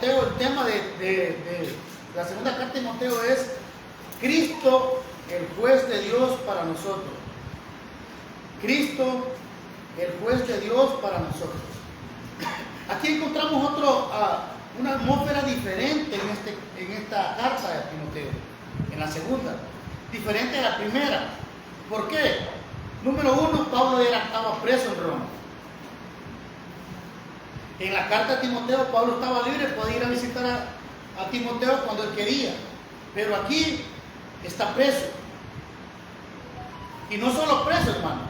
Timoteo, el tema de la segunda carta de Timoteo es Cristo, el juez de Dios para nosotros. Cristo, el juez de Dios para nosotros. Aquí encontramos una atmósfera diferente en esta carta de Timoteo, en la segunda, diferente a la primera. ¿Por qué? Número uno, Pablo estaba preso en Roma. En la carta de Timoteo, Pablo estaba libre, podía ir a visitar a Timoteo cuando él quería, pero aquí está preso. Y no solo preso, hermano,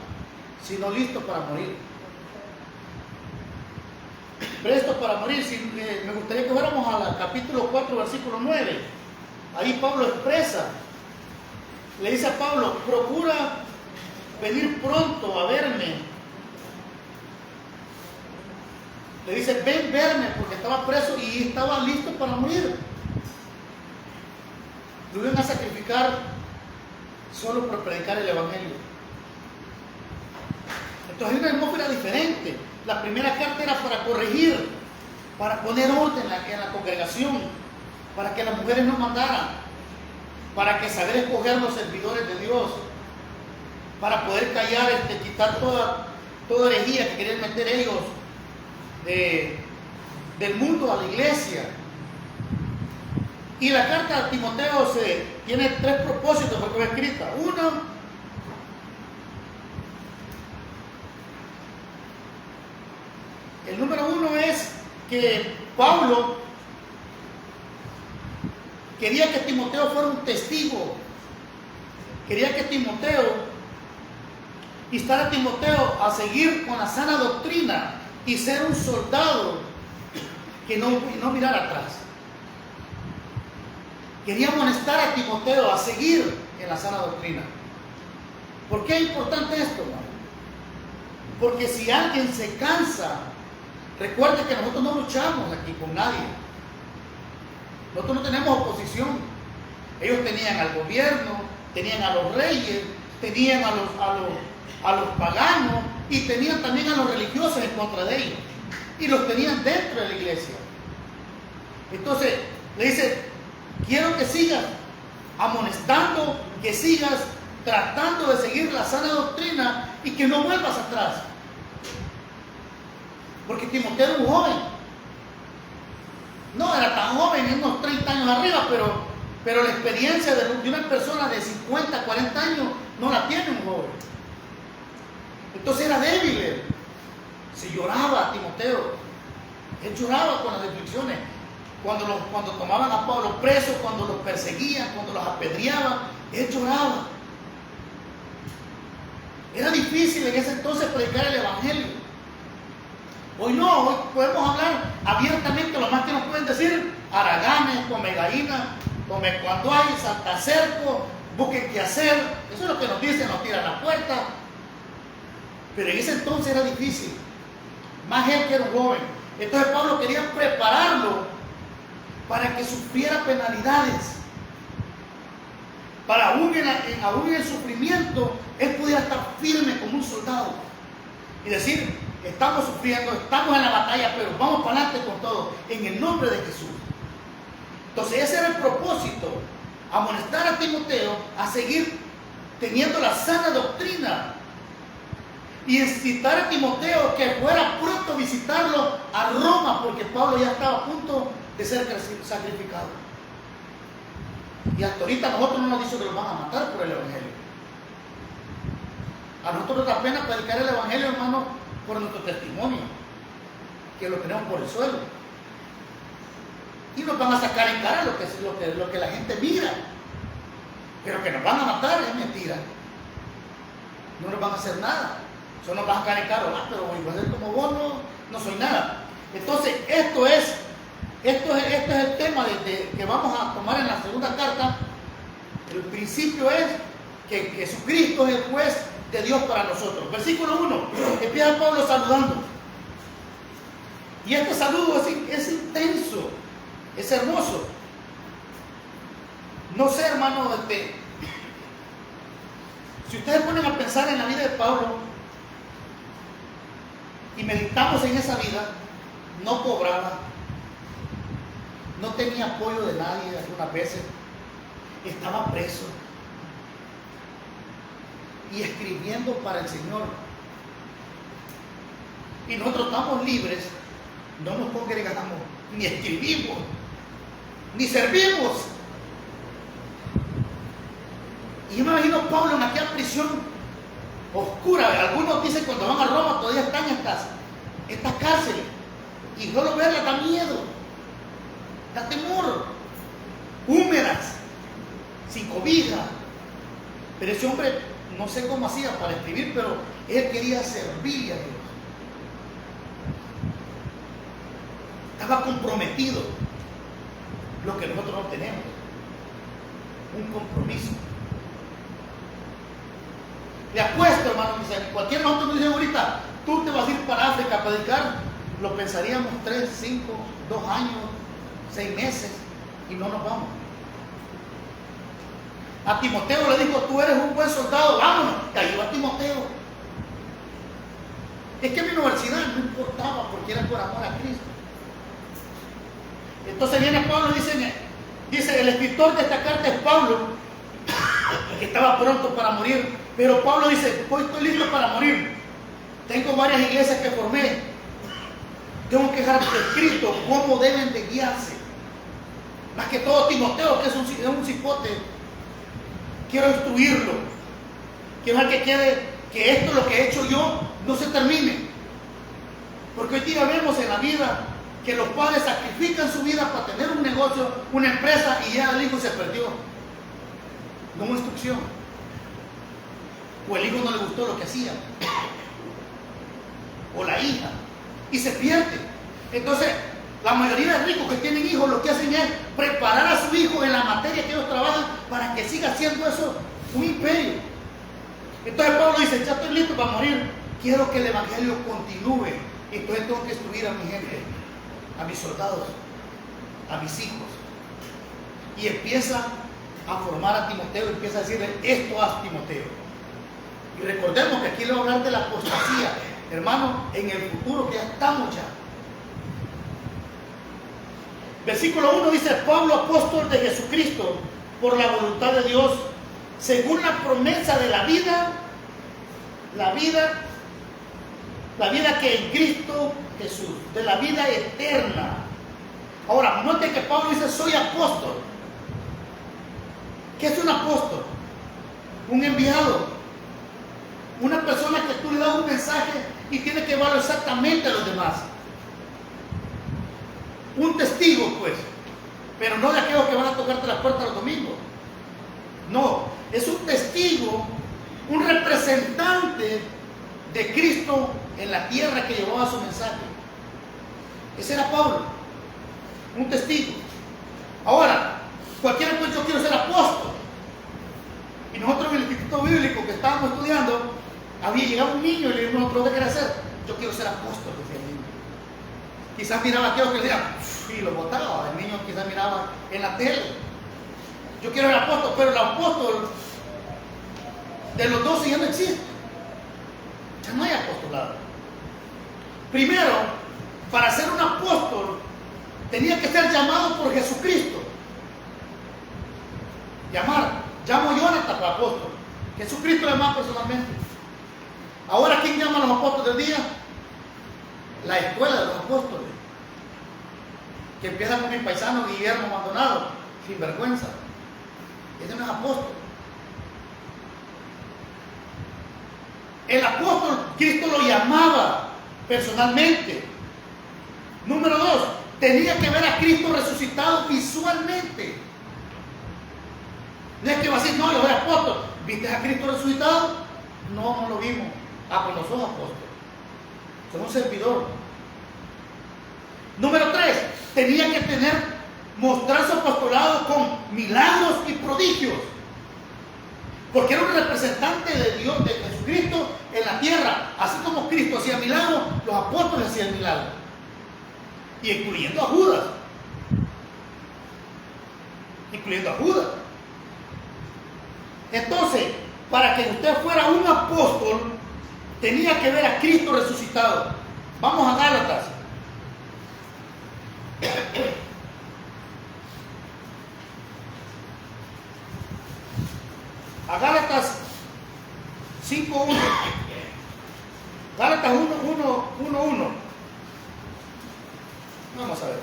sino listo para morir. Presto para morir. Me gustaría que fuéramos al capítulo 4, versículo 9. Ahí Pablo expresa, le dice a Pablo: procura venir pronto a verme. Le dice: ven verme, porque estaba preso y estaba listo para morir. Lo iban a sacrificar solo por predicar el evangelio. Entonces hay una atmósfera diferente. La primera carta era para corregir, para poner orden en la congregación, para que las mujeres no mandaran, para que saber escoger los servidores de Dios, para poder callar, quitar toda herejía que querían meter ellos del mundo a la iglesia. Y la carta de Timoteo tiene tres propósitos porque fue escrita. Uno, el número uno es que Pablo quería que Timoteo fuera un testigo. Quería que Timoteo instara a Timoteo a seguir con la sana doctrina y ser un soldado que no mirara atrás. Quería amonestar a Timoteo a seguir en la sana doctrina. ¿Por qué es importante esto, hermano? Porque si alguien se cansa, recuerde que nosotros no luchamos aquí con nadie. Nosotros no tenemos oposición. Ellos tenían al gobierno, tenían a los reyes, tenían a los paganos y tenían también a los religiosos en contra de ellos. Y los tenían dentro de la iglesia. Entonces le dice: quiero que sigas amonestando, que sigas tratando de seguir la sana doctrina y que no vuelvas atrás. Porque Timoteo era un joven. No era tan joven, unos 30 años arriba, pero la experiencia de una persona de 50, 40 años no la tiene un joven. Entonces era débil él. Se lloraba Timoteo. Él lloraba con las aflicciones. Cuando tomaban a Pablo preso, cuando los perseguían, cuando los apedreaban, él lloraba. Era difícil en ese entonces predicar el evangelio. Hoy no, hoy podemos hablar abiertamente. Lo más que nos pueden decir: haraganes, come gallina, come cuando hay, salta cerco, busquen qué hacer. Eso es lo que nos dicen, nos tiran la puerta. Pero en ese entonces era difícil. Más él que era un joven. Entonces Pablo quería prepararlo para que sufriera penalidades, para aún en el sufrimiento él pudiera estar firme como un soldado y decir: estamos sufriendo, estamos en la batalla, pero vamos para adelante con todo, en el nombre de Jesús. Entonces ese era el propósito: amonestar a Timoteo a seguir teniendo la sana doctrina y incitar a Timoteo que fuera pronto a visitarlo a Roma, porque Pablo ya estaba a punto de ser sacrificado. Y hasta ahorita a nosotros no nos dice que los van a matar por el evangelio. A nosotros nos da pena predicar el evangelio, hermano, por nuestro testimonio, que lo tenemos por el suelo. Y nos van a sacar en cara lo que la gente mira. Pero que nos van a matar es mentira. No nos van a hacer nada. Solo nos van a sacar en cara: pero voy a ser como vos, no soy nada. Entonces esto es el tema que vamos a tomar en la segunda carta. El principio es que Jesucristo es el juez de Dios para nosotros. Versículo 1, empieza Pablo saludando. Y este saludo es intenso, es hermoso. No sé, hermano, si ustedes ponen a pensar en la vida de Pablo y meditamos en esa vida, no cobraba, no tenía apoyo de nadie algunas veces, estaba preso y escribiendo para el Señor. Y nosotros estamos libres, no nos congregamos, ni escribimos, ni servimos. Y yo me imagino Pablo en aquella prisión oscura. Algunos dicen cuando van a Roma todavía están estas cárceles. Y solo verlas da miedo, da temor. Húmedas, sin cobija. Pero ese hombre, no sé cómo hacía para escribir, pero él quería servir a Dios. Estaba comprometido. Lo que nosotros no tenemos. Un compromiso. Le apuesto, hermano, que cualquiera de nosotros nos dice ahorita, tú te vas a ir para África a predicar, lo pensaríamos 3, 5, 2 años, 6 meses, y no nos vamos. A Timoteo le dijo, tú eres un buen soldado, vámonos, que ayudó a Timoteo. Es que mi universidad no importaba porque era por amor a Cristo. Entonces viene Pablo y dice, el escritor de esta carta es Pablo, que estaba pronto para morir. Pero Pablo dice, hoy estoy listo para morir. Tengo varias iglesias que formé. Tengo que dejar escrito cómo deben de guiarse. Más que todo Timoteo, que es un cipote. Quiero instruirlo. Quiero dejar que quede, que esto, lo que he hecho yo, no se termine. Porque hoy día vemos en la vida que los padres sacrifican su vida para tener un negocio, una empresa, y ya el hijo se perdió. No hubo instrucción. O el hijo no le gustó lo que hacía, o la hija, y se pierde. Entonces, la mayoría de ricos que tienen hijos lo que hacen es preparar a su hijo en la materia que ellos trabajan para que siga haciendo eso un imperio. Entonces Pablo dice, ya estoy listo para morir, quiero que el evangelio continúe. Entonces tengo que instruir a mi gente, a mis soldados, a mis hijos. Y empieza a formar a Timoteo, empieza a decirle, esto haz, Timoteo. Y recordemos que aquí le voy a hablar de la apostasía, hermano, en el futuro que ya estamos ya. Versículo 1 dice, Pablo, apóstol de Jesucristo, por la voluntad de Dios, según la promesa de la vida que en Cristo Jesús, de la vida eterna. Ahora, note que Pablo dice, soy apóstol. ¿Qué es un apóstol? Un enviado. Una persona que tú le das un mensaje y tiene que llevarlo exactamente a los demás. Un testigo, pues. Pero no de aquellos que van a tocarte la puerta los domingos. No, es un testigo, un representante de Cristo en la tierra que llevaba su mensaje. Ese era Pablo, un testigo. Ahora, cualquiera puede decir, yo quiero ser apóstol. Y nosotros en el Instituto Bíblico que estábamos estudiando, había llegado un niño y le dijo, ¿qué quiere hacer? Yo quiero ser apóstol, decía el niño. Quizás miraba a aquellos que le decían, y lo botaba. El niño quizás miraba en la tele. Yo quiero ser apóstol, pero el apóstol de los 12 ya no existe. Ya no hay apostolado. Primero, para ser un apóstol, tenía que ser llamado por Jesucristo. Llamo Jonathan para apóstol. Jesucristo le llama personalmente. Ahora, ¿quién llama a los apóstoles del día? La escuela de los apóstoles. Que empieza con mi paisano Guillermo Maldonado, sin vergüenza. Ese no es apóstol. El apóstol, Cristo lo llamaba personalmente. Número 2, tenía que ver a Cristo resucitado visualmente. No es que va a decir, no, yo soy apóstol. ¿Viste a Cristo resucitado? No, no lo vimos. Ah, pues no sos apóstol. Sos un servidor. Número 3, tenía que mostrar su apostolado con milagros y prodigios. Porque era un representante de Dios, de Jesucristo en la tierra. Así como Cristo hacía milagros, los apóstoles hacían milagros. Y incluyendo a Judas. Entonces, para que usted fuera un apóstol, tenía que ver a Cristo resucitado. Vamos a Gálatas. a Gálatas 5:1. Gálatas 1:1. Vamos a ver.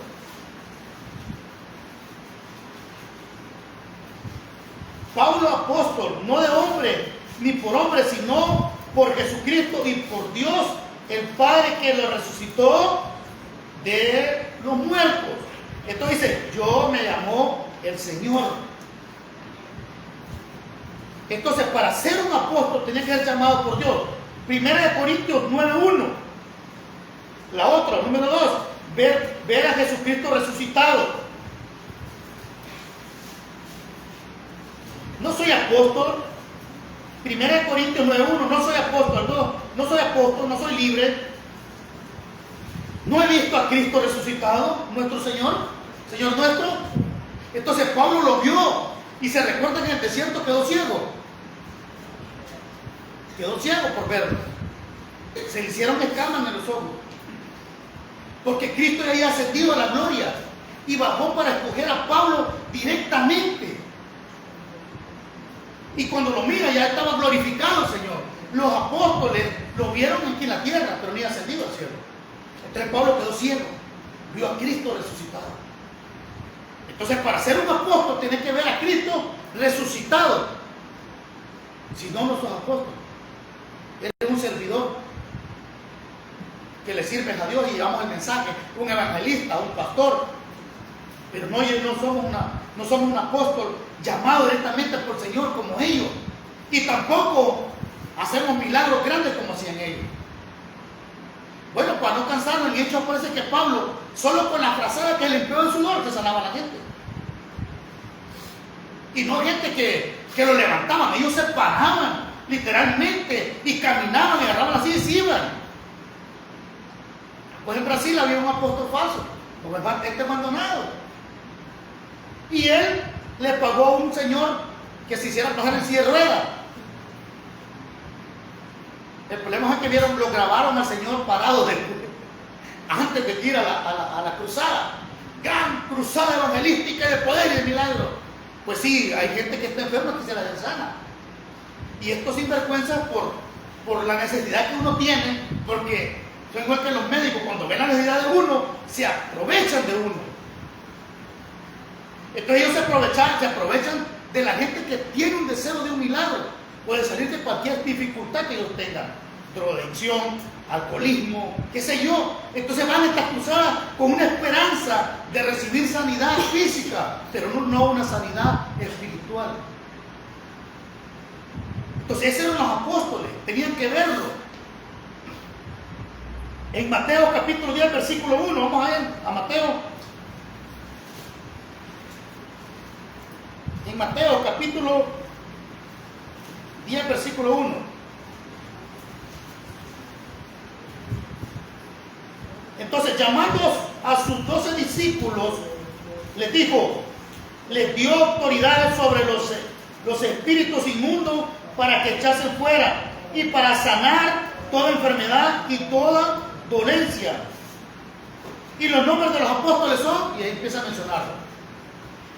Pablo apóstol, no de hombre, ni por hombre, sino por Jesucristo y por Dios, el Padre que lo resucitó de los muertos. Entonces dice, yo me llamó el Señor. Entonces, para ser un apóstol tenía que ser llamado por Dios. 1 Corintios 9:1. La otra, número 2, ver a Jesucristo resucitado. No soy apóstol. 1 Corintios 9:1, no soy apóstol, no soy apóstol, no soy libre. No he visto a Cristo resucitado, nuestro Señor nuestro. Entonces Pablo lo vio y se recuerda que en el desierto quedó ciego. Quedó ciego por verlo. Se le hicieron escamas en los ojos. Porque Cristo ya había ascendido a la gloria y bajó para escoger a Pablo directamente. Y cuando lo mira ya estaba glorificado el Señor. Los apóstoles lo vieron aquí en la tierra, pero ni ascendido al cielo. Entonces Pablo quedó ciego, vio a Cristo resucitado. Entonces para ser un apóstol tiene que ver a Cristo resucitado. Si no, no sos apóstol. Eres un servidor que le sirves a Dios y llevamos el mensaje, un evangelista, un pastor. Pero no somos un apóstol llamado directamente por el Señor como ellos. Y tampoco hacemos milagros grandes como hacían ellos. Bueno, para no cansarnos, en Hechos parece que Pablo, solo con la frazada que le empleó en sudor, que sanaba a la gente. Y no gente que lo levantaban, ellos se paraban literalmente y caminaban y agarraban así y se iban. Pues en Brasil había un apóstol falso, como el abandonado. Y él le pagó a un señor que se hiciera pasar en silla de ruedas. El problema es que lo grabaron al Señor parado antes de ir a la cruzada. Gran cruzada evangelística de poder y de milagro. Pues sí, hay gente que está enferma que se la den sana. Y esto sinvergüenza por la necesidad que uno tiene, porque son igual que los médicos, cuando ven la necesidad de uno, se aprovechan de uno. Entonces ellos se aprovechan de la gente que tiene un deseo de un milagro. Puede salir de cualquier dificultad que ellos tengan, drogadicción, alcoholismo, qué sé yo. Entonces van a estas cruzadas con una esperanza de recibir sanidad física, pero no una sanidad espiritual. Entonces esos eran los apóstoles, tenían que verlo. En Mateo capítulo 10, versículo 1, vamos a ver a Mateo. En Mateo capítulo 10, versículo 1. Entonces, llamando a sus 12 discípulos, les dijo, les dio autoridad sobre los espíritus inmundos para que echasen fuera y para sanar toda enfermedad y toda dolencia. Y los nombres de los apóstoles son, y ahí empieza a mencionarlo.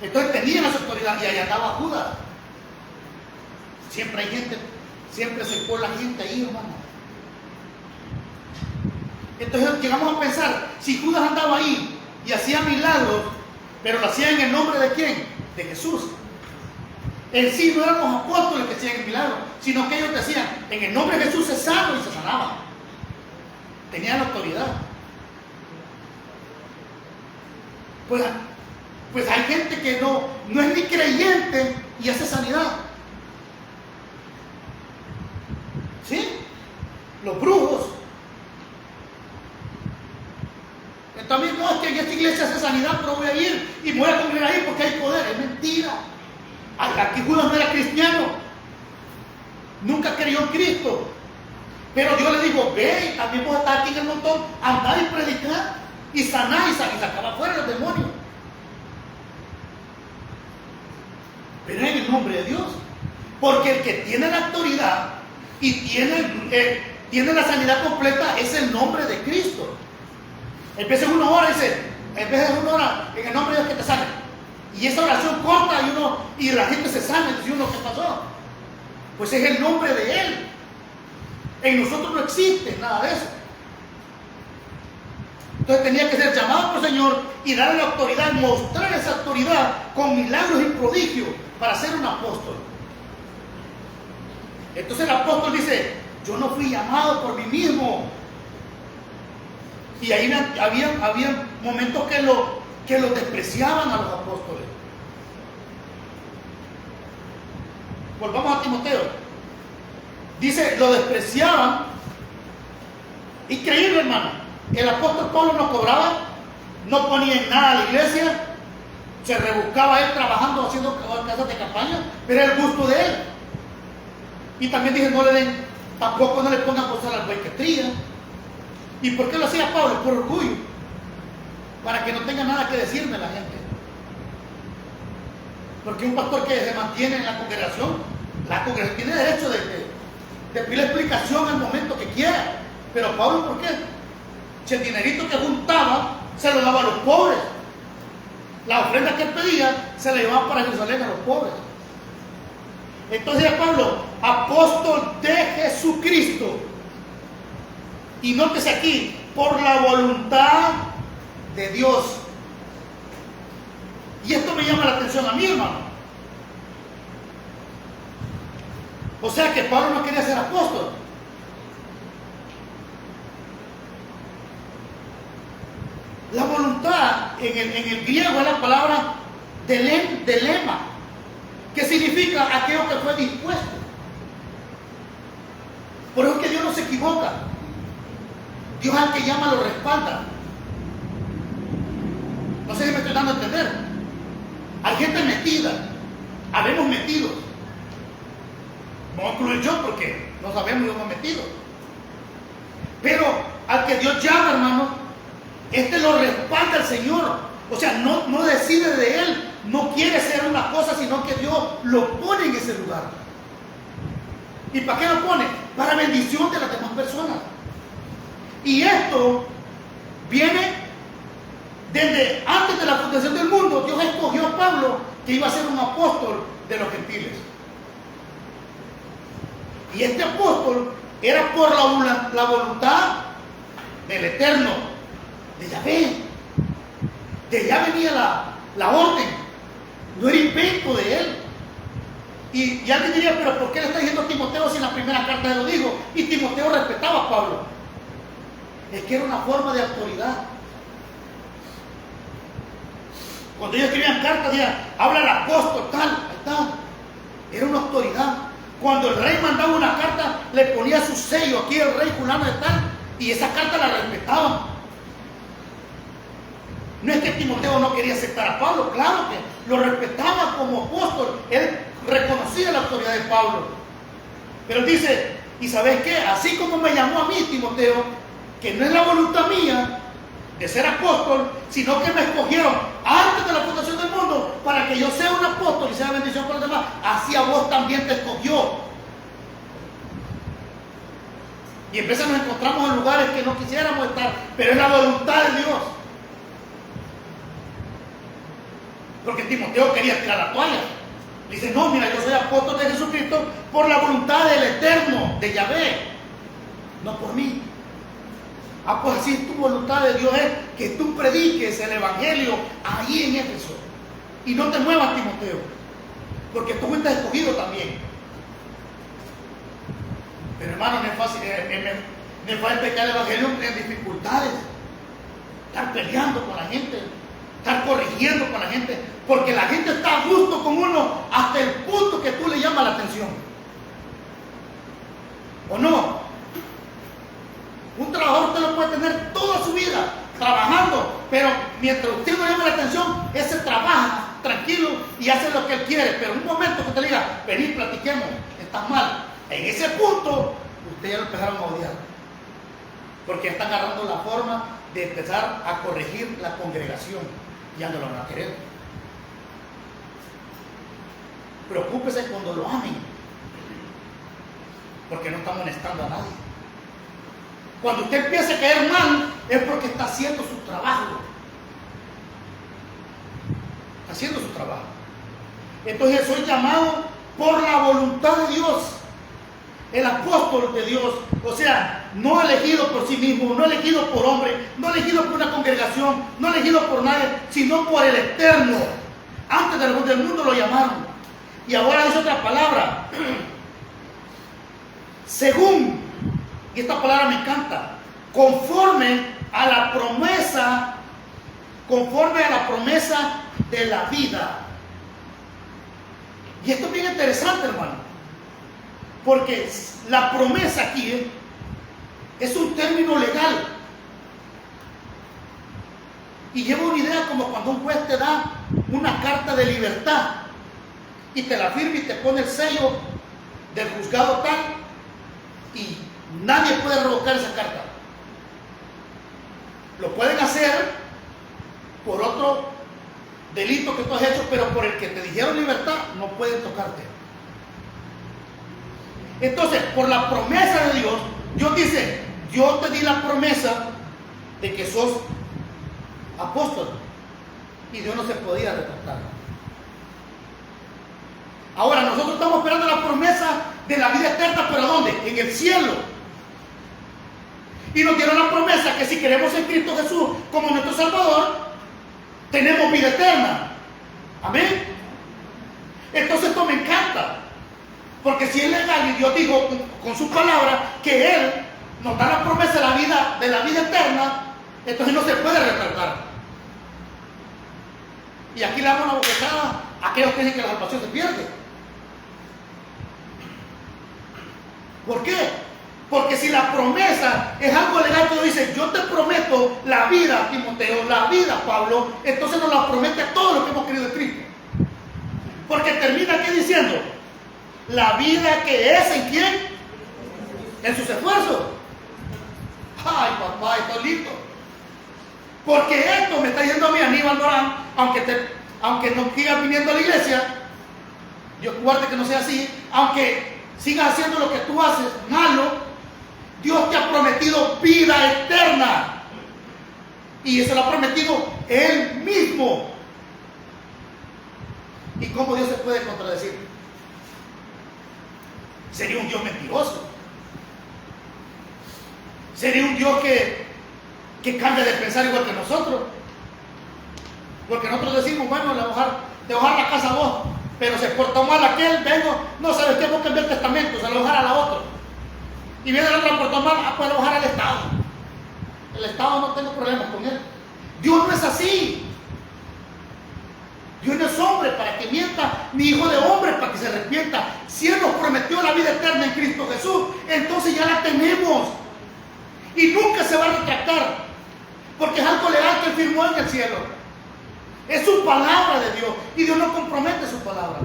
Entonces tenían esa autoridad y ahí andaba Judas. Siempre hay gente, siempre se pone la gente ahí, hermano. Entonces llegamos a pensar, si Judas andaba ahí y hacía milagros, pero lo hacía en el nombre de ¿quién? De Jesús. En sí no eran los apóstoles que hacían el milagro, sino que ellos decían, en el nombre de Jesús se sana y se sanaba. Tenían la autoridad. Pues hay gente que no es ni creyente y hace sanidad. ¿Sí? Los brujos. Entonces, no, es que en esta iglesia hace sanidad, pero voy a ir y me voy a congregar ahí porque hay poder. Es mentira. Aquí Judas no era cristiano. Nunca creyó en Cristo. Pero Dios le dijo, ve, también vos estás aquí en el montón, andad y predicad y sanad y sacaba fuera los demonios. Pero en el nombre de Dios. Porque el que tiene la autoridad y tiene la sanidad completa es el nombre de Cristo. En vez de una hora, dice, en vez de una hora, en el nombre de Dios que te sane. Y esa oración corta y la gente se sana. Y dice uno, ¿qué pasó? pues es el nombre de Él. En nosotros no existe nada de eso. Entonces tenía que ser llamado por el Señor y darle la autoridad, mostrar esa autoridad con milagros y prodigios para ser un apóstol. Entonces el apóstol dice: yo no fui llamado por mí mismo. Y ahí había momentos que lo despreciaban a los apóstoles. Volvamos a Timoteo. Dice, lo despreciaban. Increíble, hermano. El apóstol Pablo no cobraba, no ponía en nada a la iglesia, se rebuscaba él trabajando, haciendo casas de campaña, pero era el gusto de él. Y también dije, tampoco no le pongan cosas a la albaicatría. ¿Y por qué lo hacía Pablo? Por orgullo, para que no tenga nada que decirme la gente. Porque un pastor que se mantiene en la congregación tiene derecho de pedir explicación al momento que quiera. Pero Pablo, ¿por qué? Si el dinerito que juntaba se lo daba a los pobres, la ofrenda que él pedía se la llevaba para Jerusalén a los pobres. Entonces Pablo, apóstol de Jesucristo. Y nótese aquí, por la voluntad de Dios. Y esto me llama la atención a mí, hermano. O sea que Pablo no quería ser apóstol. La voluntad en el griego es la palabra delema, que significa aquello que fue dispuesto. Por eso es que Dios no se equivoca. Dios al que llama lo respalda. No sé si me estoy dando a entender. Hay gente metida, habemos metidos. Vamos a incluir yo porque no sabemos y hemos metido. Pero al que Dios llama, hermano, lo respalda el Señor. O sea, no decide de él, no quiere ser una cosa, sino que Dios lo pone en ese lugar. ¿Y para qué lo pone? Para bendición de las demás personas. Y esto viene desde antes de la fundación del mundo. Dios escogió a Pablo, que iba a ser un apóstol de los gentiles. Y este apóstol era por la voluntad del Eterno, de Yahvé. De allá venía la orden, no era invento de él. Y alguien diría, pero ¿por qué le está diciendo a Timoteo si en la primera carta él lo dijo? Y Timoteo respetaba a Pablo. Es que era una forma de autoridad. Cuando ellos escribían cartas, decían, habla el apóstol, tal, ahí está. Era una autoridad. Cuando el rey mandaba una carta, le ponía su sello, aquí el rey fulano de tal, y esa carta la respetaban. No es que Timoteo no quería aceptar a Pablo, claro que lo respetaba como apóstol. Él reconocía la autoridad de Pablo. Pero él dice, ¿y sabes qué? Así como me llamó a mí Timoteo, que no es la voluntad mía de ser apóstol, sino que me escogieron antes de la fundación del mundo para que yo sea un apóstol y sea bendición para los demás, así a vos también te escogió. Y a veces nos encontramos en lugares que no quisiéramos estar, pero es la voluntad de Dios. Porque Timoteo quería tirar la toalla. Dice, no, mira, yo soy apóstol de Jesucristo por la voluntad del Eterno, de Yahvé, no por mí. Ah, pues así tu voluntad de Dios es que tú prediques el Evangelio ahí en Éfeso. Y no te muevas, Timoteo, porque tú estás escogido también. Pero hermano, no es fácil, no es fácil predicar el Evangelio en dificultades. Estar peleando con la gente, estar corrigiendo con la gente, porque la gente está a gusto con uno hasta el punto que tú le llamas la atención. ¿O no? Un trabajador usted lo puede tener toda su vida trabajando, pero mientras usted no llama la atención, ese trabaja tranquilo y hace lo que él quiere. Pero en un momento que usted le diga, vení, platiquemos, estás mal, en ese punto usted ya lo empezaron a odiar, porque ya están agarrando la forma de empezar a corregir la congregación. Ya no lo van a querer. Preocúpese cuando lo amen, porque no está molestando a nadie. Cuando usted empieza a caer mal, es porque está haciendo su trabajo. Está haciendo su trabajo. Entonces soy llamado por la voluntad de Dios. el apóstol de Dios, o sea, no elegido por sí mismo, no elegido por hombre, no elegido por una congregación, no elegido por nadie, sino por el Eterno. Antes del mundo lo llamaron. Y ahora dice otra palabra. Según, y esta palabra me encanta, conforme a la promesa de la vida. Y esto es bien interesante, hermano. Porque la promesa aquí es un término legal. Y lleva una idea como cuando un juez te da una carta de libertad y te la firma y te pone el sello del juzgado tal y nadie puede revocar esa carta. Lo pueden hacer por otro delito que tú has hecho, pero por el que te dijeron libertad no pueden tocarte. Entonces, por la promesa de Dios, Dios dice, yo te di la promesa de que sos apóstol. Y Dios no se podía retractar. Ahora, nosotros estamos esperando la promesa de la vida eterna, ¿pero dónde? En el cielo. Y nos dieron la promesa que si queremos en Cristo Jesús como nuestro Salvador, tenemos vida eterna. Amén. Entonces esto me encanta. Porque si es legal y Dios dijo con su palabra que Él nos da la promesa de la vida eterna, entonces no se puede retractar. Y aquí le damos una bofetada a aquellos que dicen que la salvación se pierde. ¿Por qué? Porque si la promesa es algo legal que Dios dice, yo te prometo la vida, Timoteo, la vida, Pablo, entonces nos la promete a todos los que hemos creído en Cristo. Porque termina aquí diciendo, la vida que es ¿en quién? En sus esfuerzos. Ay, papá, esto es lindo. Porque esto me está diciendo a mí, Aníbal Morán, aunque no sigas viniendo a la iglesia, Dios guarde que no sea así, aunque sigas haciendo lo que tú haces malo, Dios te ha prometido vida eterna. Y eso lo ha prometido Él mismo. ¿Y cómo Dios se puede contradecir? Sería un Dios mentiroso. Sería un Dios que cambia de pensar igual que nosotros. Porque nosotros decimos, bueno, le voy a dejar la casa a vos, pero se portó mal aquel, vengo, no sabes qué, vos cambiar el testamento, se lo voy a dejar a la otra. Y viene el otro, portó mal, pues lo voy a dejar al Estado. El Estado no tengo problemas con él. Dios no es así. Dios no es hombre para que mienta, ni hijo de hombre para que se arrepienta. Si Él nos prometió la vida eterna en Cristo Jesús, entonces ya la tenemos. Y nunca se va a retractar, porque es algo legal que Él firmó en el cielo. Es su palabra de Dios, y Dios no compromete su palabra.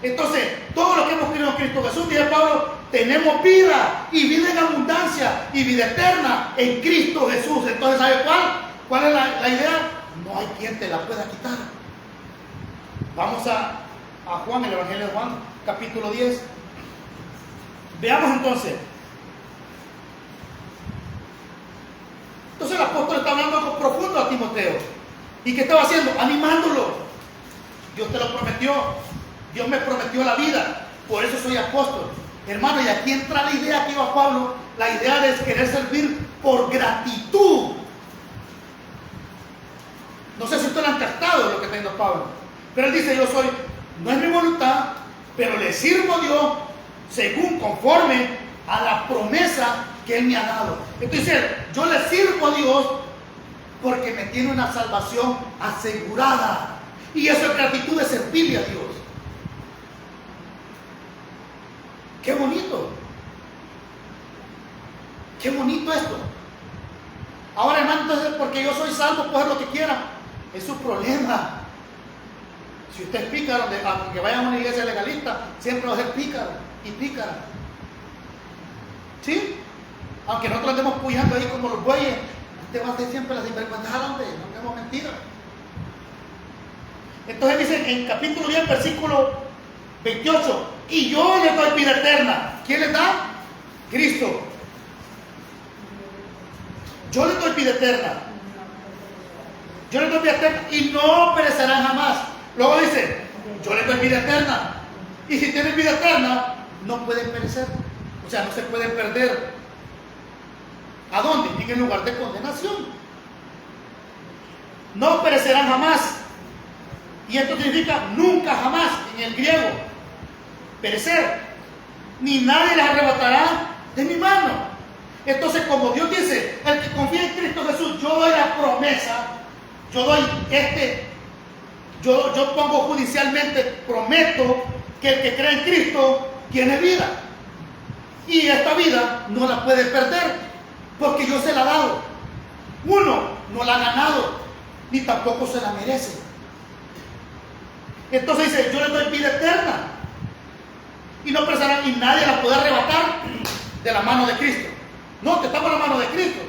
Entonces, todo lo que hemos creído en Cristo Jesús, dice Pablo, tenemos vida, y vida en abundancia, y vida eterna en Cristo Jesús. Entonces, ¿sabe cuál? ¿Cuál es la idea? No hay quien te la pueda quitar. Vamos a Juan, el Evangelio de Juan, capítulo 10. Veamos entonces. Entonces el apóstol está hablando algo profundo a Timoteo. ¿Y qué estaba haciendo? Animándolo. Dios te lo prometió. Dios me prometió la vida. Por eso soy apóstol. Hermano, y aquí entra la idea que iba Pablo. La idea de querer servir por gratitud. No sé si ustedes han captado lo que está diciendo Pablo. Pero él dice, no es mi voluntad, pero le sirvo a Dios según conforme a la promesa que Él me ha dado. Entonces, yo le sirvo a Dios porque me tiene una salvación asegurada. Y eso es gratitud de servirle a Dios. Qué bonito. Qué bonito esto. Ahora, hermano, entonces, porque yo soy salvo, puedo hacer lo que quiera. Es su problema. Si usted es pícaro, aunque vaya a una iglesia legalista, siempre va a ser pícaro y pícara. ¿Sí? Aunque nosotros andemos puyando ahí como los bueyes, usted va a hacer siempre las sinvergüenzas, hombre, no digamos mentiras. Entonces dice en capítulo 10, versículo 28, y yo le doy vida eterna. ¿Quién le da? Cristo. Yo le doy vida eterna. Yo le doy vida eterna y no perecerán jamás. Luego dice, yo le doy vida eterna. Y si tienes vida eterna, no pueden perecer. O sea, no se pueden perder. ¿A dónde? En el lugar de condenación. No perecerán jamás. Y esto significa nunca jamás en el griego. Perecer. Ni nadie les arrebatará de mi mano. Entonces, como Dios dice, el que confía en Cristo Jesús, yo doy la promesa, yo doy yo pongo judicialmente, prometo que el que cree en Cristo tiene vida. Y esta vida no la puede perder, porque yo se la he dado. Uno no la ha ganado, ni tampoco se la merece. Entonces dice, yo le doy vida eterna. Y no pensarán, y nadie la puede arrebatar de la mano de Cristo. No, que estamos en la mano de Cristo.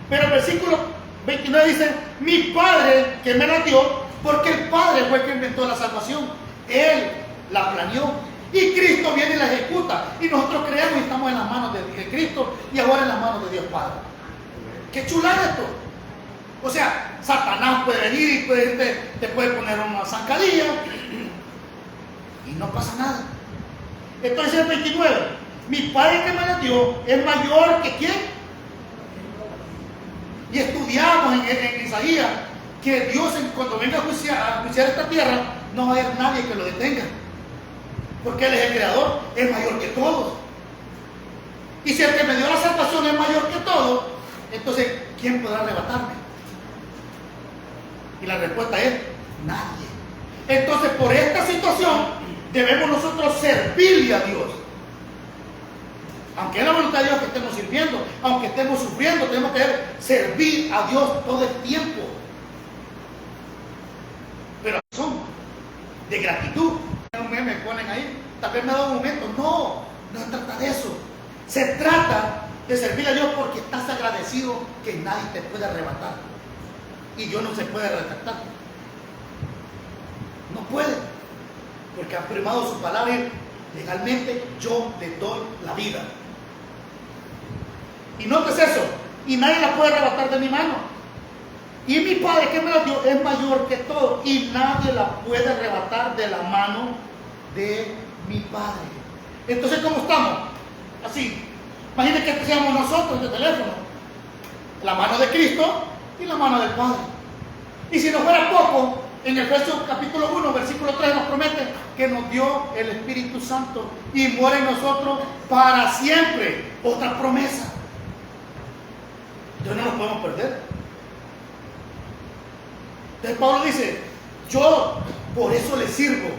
Pero el versículo 29 dice, mi Padre que me la dio, porque el Padre fue el que inventó la salvación. Él la planeó. Y Cristo viene y la ejecuta. Y nosotros creemos y estamos en las manos de Cristo y ahora en las manos de Dios Padre. ¡Qué chulada esto! O sea, Satanás puede venir y te puede poner una zancadilla y no pasa nada. Entonces el 29, mi Padre que me la dio es mayor que ¿quién? Y estudiamos en Isaías que Dios cuando venga a juiciar esta tierra no va a haber nadie que lo detenga, porque Él es el creador, es mayor que todos. Y si el que me dio la salvación es mayor que todos, entonces ¿quién podrá arrebatarme? Y la respuesta es nadie. Entonces por esta situación debemos nosotros servirle a Dios. Aunque es la voluntad de Dios que estemos sirviendo, aunque estemos sufriendo, tenemos que servir a Dios todo el tiempo. Pero son de gratitud. Un meme me ponen ahí, tal vez me ha dado un momento. No, no se trata de eso. Se trata de servirle a Dios porque estás agradecido que nadie te puede arrebatar. Y Dios no se puede retractar. No puede. Porque ha firmado su palabra y legalmente yo le doy la vida. Y notes eso, y nadie la puede arrebatar de mi mano. Y mi Padre que me la dio es mayor que todo, y nadie la puede arrebatar de la mano de mi Padre. Entonces, ¿cómo estamos? Así. Imaginen que seamos nosotros de teléfono, la mano de Cristo y la mano del Padre. Y si no fuera poco, en Efesios capítulo 1, versículo 3 nos promete que nos dio el Espíritu Santo y muere en nosotros para siempre. Otra promesa. Entonces no lo podemos perder. Entonces Pablo dice, yo por eso le sirvo,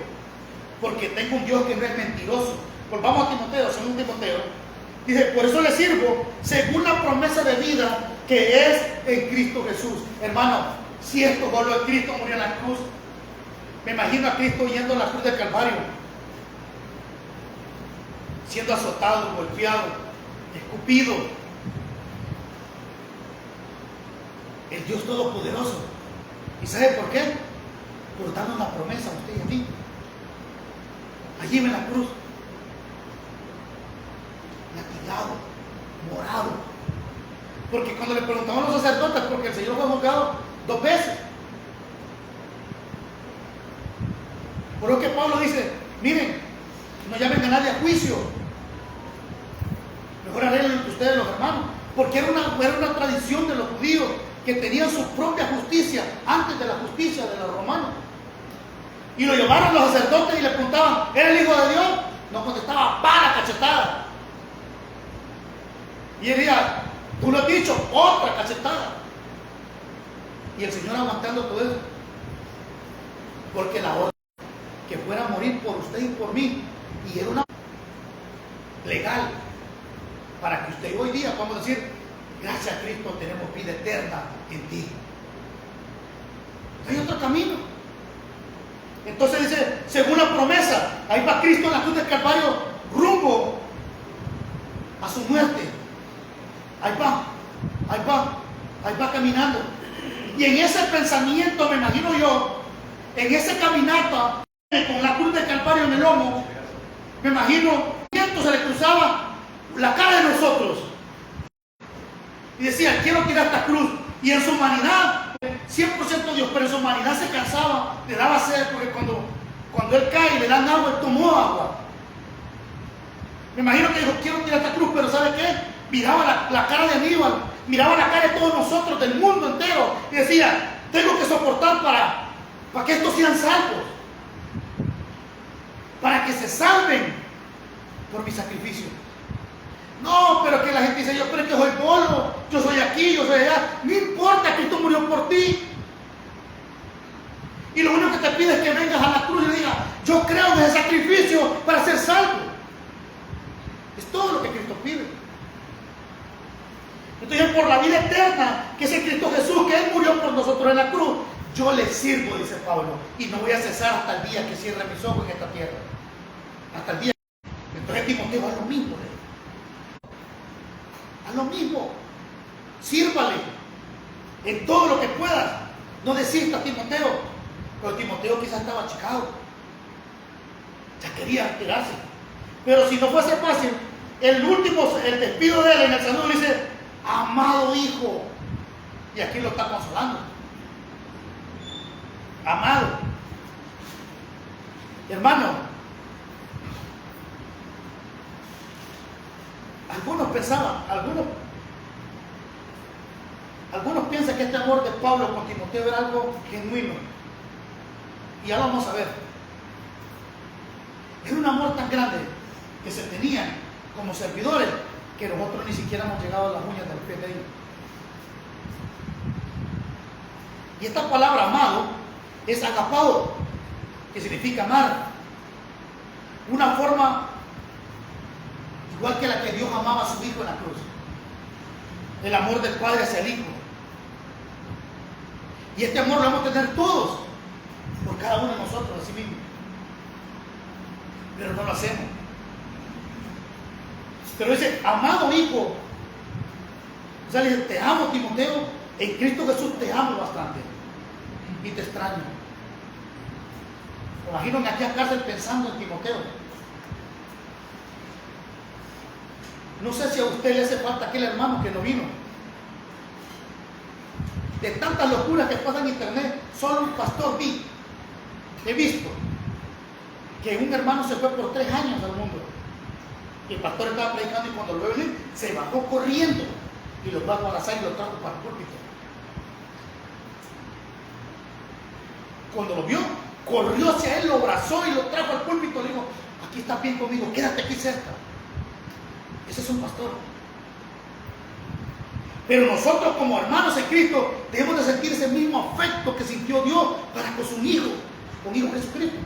porque tengo un Dios que no es mentiroso. Volvamos a Timoteo, según Timoteo. Dice, por eso le sirvo, según la promesa de vida que es en Cristo Jesús. Hermano, si esto fue lo de Cristo murió en la cruz, me imagino a Cristo yendo a la cruz del Calvario, siendo azotado, golpeado, escupido. El Dios Todopoderoso. ¿Y sabe por qué? Por darnos la promesa a usted y a mí. Allí en la cruz, latigado, morado. Porque cuando le preguntamos a los sacerdotes, porque el Señor fue juzgado 2 veces. Por lo que Pablo dice, miren, no llamen a nadie a juicio. Mejor arreglen entre ustedes los hermanos. Porque era una tradición de los judíos que tenían su propia justicia antes de la justicia de los romanos. Y lo llamaron los sacerdotes y le preguntaban, ¿eres el Hijo de Dios? No contestaba, para cachetada. Y él decía, tú lo has dicho, otra cachetada. Y el Señor aguantando todo eso. Porque la orden que fuera a morir por usted y por mí, y era una legal, para que usted hoy día podamos decir, gracias a Cristo tenemos vida eterna en ti. Hay otro camino. Entonces dice, según la promesa, ahí va Cristo en la cruz del Calvario, rumbo a su muerte. Ahí va caminando. Y en ese pensamiento, me imagino yo, en ese caminata, con la cruz del Calvario en el lomo, me imagino, se le cruzaba la cara de nosotros. Y decía, quiero tirar esta cruz. Y en su humanidad, 100% Dios, pero en su humanidad se cansaba, le daba sed, porque cuando él cae y le dan agua, él tomó agua. Me imagino que dijo, quiero tirar esta cruz, pero ¿sabe qué? Miraba la cara de Aníbal, miraba la cara de todos nosotros, del mundo entero, y decía, tengo que soportar para que estos sean salvos, para que se salven por mi sacrificio. No, pero que la gente dice, yo creo que soy polvo, yo soy aquí, yo soy allá. No importa, Cristo murió por ti. Y lo único que te pide es que vengas a la cruz y le digas, yo creo en ese sacrificio para ser salvo. Es todo lo que Cristo pide. Entonces, por la vida eterna, que es el Cristo Jesús, que Él murió por nosotros en la cruz, yo le sirvo, dice Pablo, y no voy a cesar hasta el día que cierre mis ojos en esta tierra. Hasta el día. Entonces Timoteo haz lo mismo. Haz lo mismo. Sírvale en todo lo que puedas. No desistas, Timoteo. Pero Timoteo quizás estaba achicado. Ya quería retirarse. Pero si no fuese fácil, el despido de él en el saludo le dice, amado hijo. Y aquí lo está consolando. Amado. Hermano, algunos piensan que este amor de Pablo con Timoteo era algo genuino. Y ya lo vamos a ver. Era un amor tan grande que se tenían como servidores que nosotros ni siquiera hemos llegado a las uñas del pie de ellos. Y esta palabra amado es agapao, que significa amar. Una forma igual que la que Dios amaba a su Hijo en la cruz. El amor del Padre hacia el Hijo. Y este amor lo vamos a tener todos, por cada uno de nosotros, así mismo. Pero no lo hacemos. Pero dice, amado Hijo. O sea, le dice, te amo, Timoteo. En Cristo Jesús te amo bastante. Y te extraño. Me imagino en aquella cárcel pensando en Timoteo. No sé si a usted le hace falta aquel hermano que no vino. De tantas locuras que pasan en internet, solo un pastor he visto que un hermano se fue por 3 años al mundo. Y el pastor estaba predicando y cuando lo vio venir, se bajó corriendo y lo trajo a la sala y lo trajo para el púlpito. Cuando lo vio, corrió hacia él, lo abrazó y lo trajo al púlpito. Le dijo, aquí estás bien conmigo, quédate aquí cerca. Ese es un pastor. Pero nosotros como hermanos en Cristo debemos de sentir ese mismo afecto que sintió Dios para con su Hijo, con Hijo Jesucristo.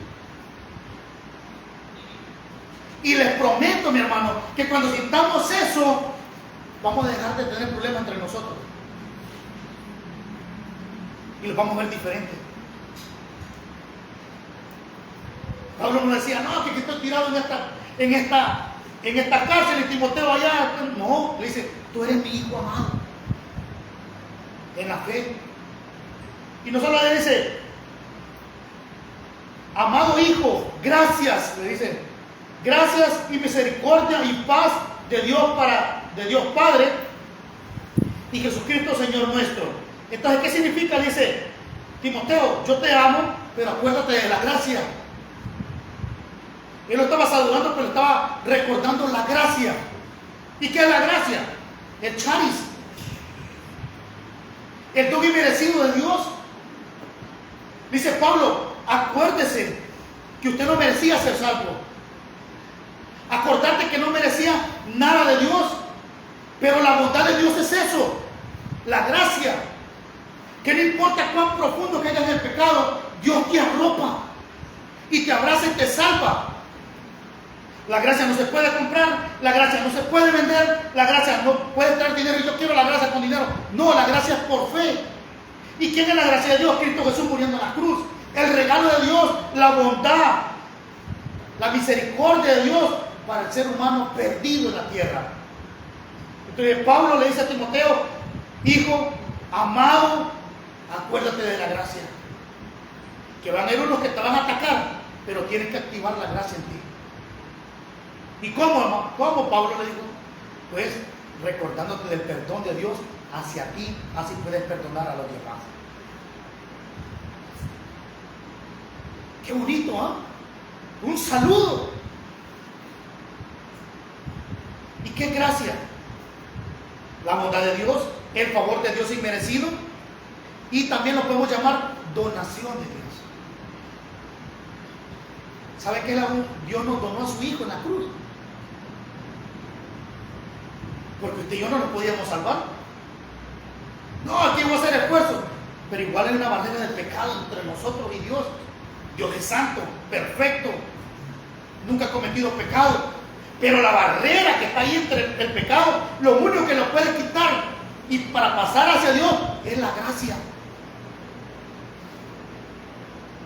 Y les prometo, mi hermano, que cuando sintamos eso, vamos a dejar de tener problemas entre nosotros. Y los vamos a ver diferentes. Pablo nos decía, no, que estoy tirado en esta cárcel y Timoteo allá. No, le dice, tú eres mi hijo amado. En la fe. Y no solo le dice, amado hijo, gracias, le dice, gracias y misericordia y paz de Dios Padre y Jesucristo Señor nuestro. Entonces, ¿qué significa? Dice, Timoteo, yo te amo, pero acuérdate de la gracia. Él lo estaba saludando, pero estaba recordando la gracia. ¿Y qué es la gracia? El charis. El don inmerecido de Dios. Dice Pablo, acuérdese que usted no merecía ser salvo. Acordarte que no merecía nada de Dios. Pero la bondad de Dios es eso. La gracia. Que no importa cuán profundo que hayas en el pecado, Dios te arropa. Y te abraza y te salva. La gracia no se puede comprar, la gracia no se puede vender, la gracia no puede traer dinero y yo quiero la gracia con dinero. No, la gracia es por fe. ¿Y quién es la gracia de Dios? Cristo Jesús muriendo en la cruz. El regalo de Dios, la bondad, la misericordia de Dios para el ser humano perdido en la tierra. Entonces Pablo le dice a Timoteo, hijo, amado, acuérdate de la gracia. Que van a haber unos que te van a atacar, pero tienes que activar la gracia en ti. ¿Y cómo Pablo le dijo? Pues recordándote del perdón de Dios hacia ti, así puedes perdonar a los demás. Qué bonito, ¿ah? Un saludo. qué es gracia? La bondad de Dios, el favor de Dios inmerecido, y también lo podemos llamar donación de Dios. ¿Sabe qué? Dios nos donó a su Hijo en la cruz. Porque usted y yo no nos podíamos salvar. No, aquí voy a hacer esfuerzo. Pero igual hay una barrera del pecado entre nosotros y Dios. Dios es santo, perfecto, nunca ha cometido pecado. Pero la barrera que está ahí entre el pecado, lo único que lo puede quitar y para pasar hacia Dios es la gracia.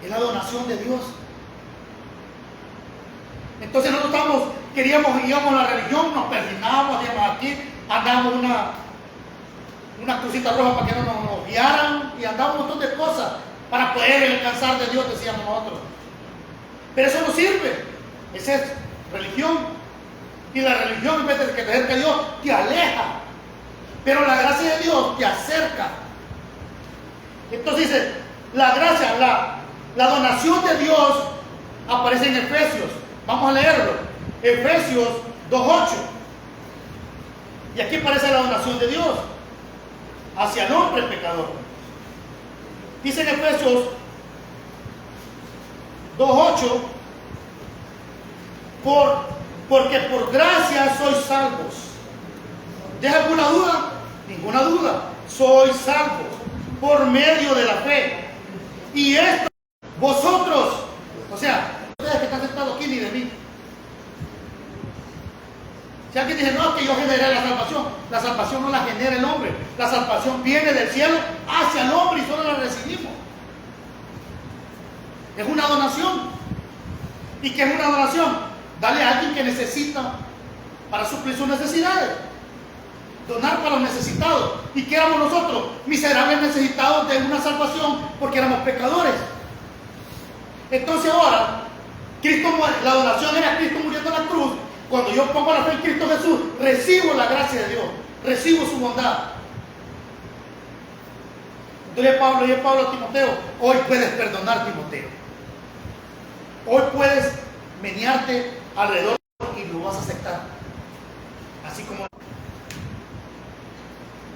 Es la donación de Dios. Entonces nosotros íbamos a la religión, nos persignábamos, íbamos aquí, andábamos una crucita roja para que no nos guiaran y andábamos un montón de cosas para poder alcanzar de Dios, decíamos nosotros. Pero eso no sirve. Esa es religión. Y la religión, en vez de que te acerque a Dios, te aleja. Pero la gracia de Dios te acerca. Entonces dice, la gracia, la donación de Dios aparece en Efesios. Vamos a leerlo. Efesios 2:8. Y aquí aparece la donación de Dios hacia el hombre pecador. Dice en Efesios 2:8, porque por gracia sois salvos. ¿Deja alguna duda? Ninguna duda. Sois salvos por medio de la fe. Y esto, vosotros, o sea, ustedes que están sentados aquí, ni de mí. Si alguien dice, no, es que yo generé la salvación no la genera el hombre. La salvación viene del cielo hacia el hombre y solo la recibimos. Es una donación. ¿Y qué es una donación? Darle a alguien que necesita para suplir sus necesidades. Donar para los necesitados. ¿Y qué éramos nosotros? Miserables necesitados de una salvación porque éramos pecadores. Entonces ahora, la donación era Cristo muriendo en la cruz. Cuando yo pongo la fe en Cristo Jesús, recibo la gracia de Dios, recibo su bondad. Entonces Pablo a Timoteo, hoy puedes perdonar, Timoteo. Hoy puedes menearte alrededor y lo vas a aceptar. Así como...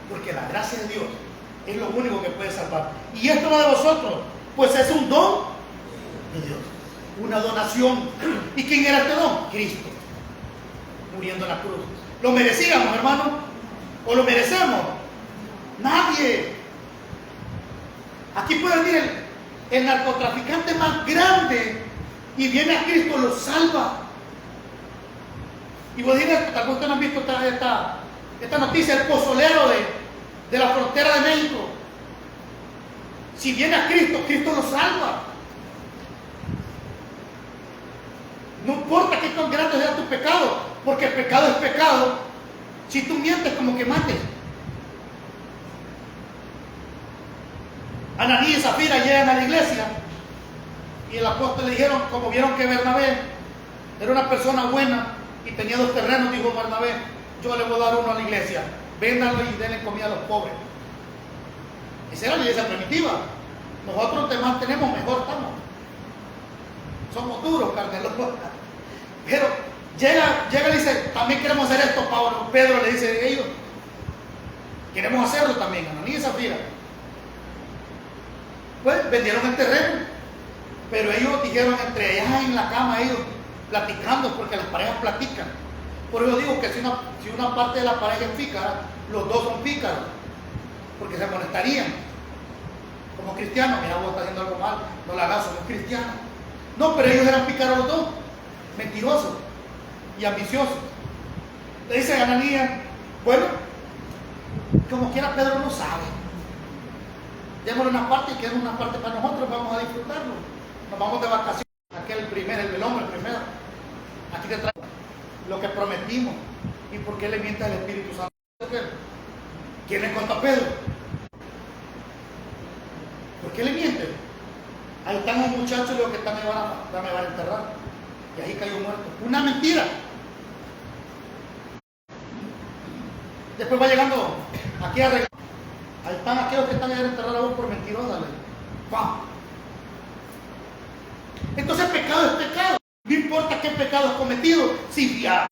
Porque la gracia de Dios es lo único que puede salvar. Y esto no de vosotros, pues es un don de Dios. Una donación. ¿Y quién era este don? Cristo. Muriendo en la cruz. ¿Lo merecíamos, hermano? ¿O lo merecemos? Nadie. Aquí puede venir el narcotraficante más grande y viene a Cristo, lo salva. Y vos dirás, tal vez ustedes no han visto esta noticia, el pozolero de la frontera de México. Si viene a Cristo, Cristo lo salva. No importa qué tan grande sea tu pecado, porque el pecado es pecado. Si tú mientes, como que mates. Ananías y Zafira llegan a la iglesia y el apóstol le dijeron, como vieron que Bernabé era una persona buena y tenía 2 terrenos, dijo Bernabé, yo le voy a dar uno a la iglesia, véndanlo y denle comida a los pobres. Esa era la iglesia primitiva. Nosotros te mantenemos, mejor estamos. Somos duros, carneros. Pero llega y dice, también queremos hacer esto, Pablo. Pedro le dice a ellos, queremos hacerlo también, Ananías y Zafira. Pues vendieron el terreno, pero ellos dijeron entre ellas en la cama, ellos platicando, porque las parejas platican. Por eso digo que si una parte de la pareja es pícara, los dos son pícaros, porque se molestarían. Como cristianos, mira, vos estás haciendo algo mal, no la hagas, somos cristianos. No, pero ellos eran pícaros los dos, mentirosos y ambiciosos. Le dice a Ananías, bueno, como quiera Pedro no sabe. Démosle una parte y quedemos una parte para nosotros, vamos a disfrutarlo. Nos vamos de vacaciones. El hombre primero. Aquí te traigo lo que prometimos. ¿Y por qué le miente al Espíritu Santo? ¿Quién le contó a Pedro? ¿Por qué le miente? Ahí están los muchachos y los que están me van a enterrar. Y ahí cayó muerto. Una mentira. Después va llegando aquí a arreglar. Ahí están aquellos que están a enterrar a vos por mentirosos. ¡Pam! Entonces pecado es pecado. No importa qué pecado has cometido. Si Dios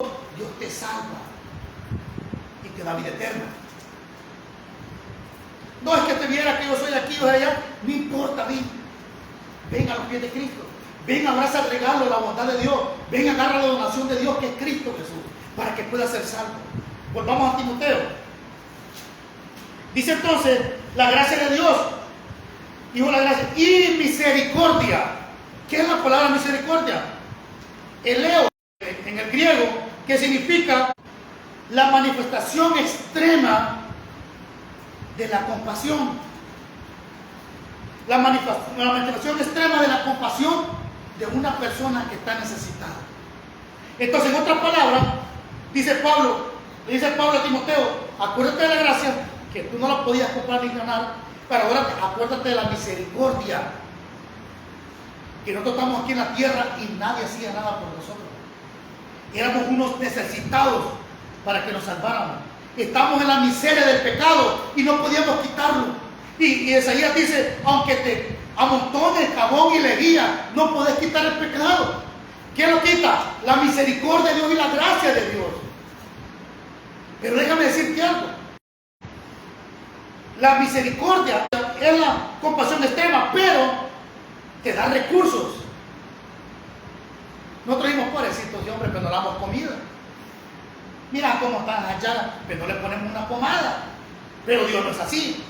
te salva. te da vida eterna. No es que te viera que yo soy de aquí o de allá, no importa a mí. Ven a los pies de Cristo. Ven, abraza el regalo, la bondad de Dios. Ven, agarra la donación de Dios que es Cristo Jesús, para que pueda ser salvo. Volvamos a Timoteo. Dice entonces, la gracia de Dios, dijo la gracia, y misericordia. ¿Qué es la palabra misericordia? Eleo, en el griego, que significa la manifestación extrema de la compasión. La manifestación extrema de la compasión de una persona que está necesitada. Entonces, en otras palabras, le dice Pablo a Timoteo, acuérdate de la gracia, que tú no la podías comprar ni ganar, pero ahora acuérdate de la misericordia, que nosotros estamos aquí en la tierra y nadie hacía nada por nosotros. Éramos unos necesitados para que nos salváramos. Estamos en la miseria del pecado y no podíamos quitarlo. Y Isaías dice, aunque te amontones jabón y lejía, no podés quitar el pecado. ¿Quién lo quita? La misericordia de Dios y la gracia de Dios. Pero déjame decirte algo. La misericordia es la compasión extrema, pero te da recursos. Nosotros dijimos, pobrecitos de hombre, pero no le damos comida. Mira cómo están allá, pero no le ponemos una pomada. Pero Dios no es así.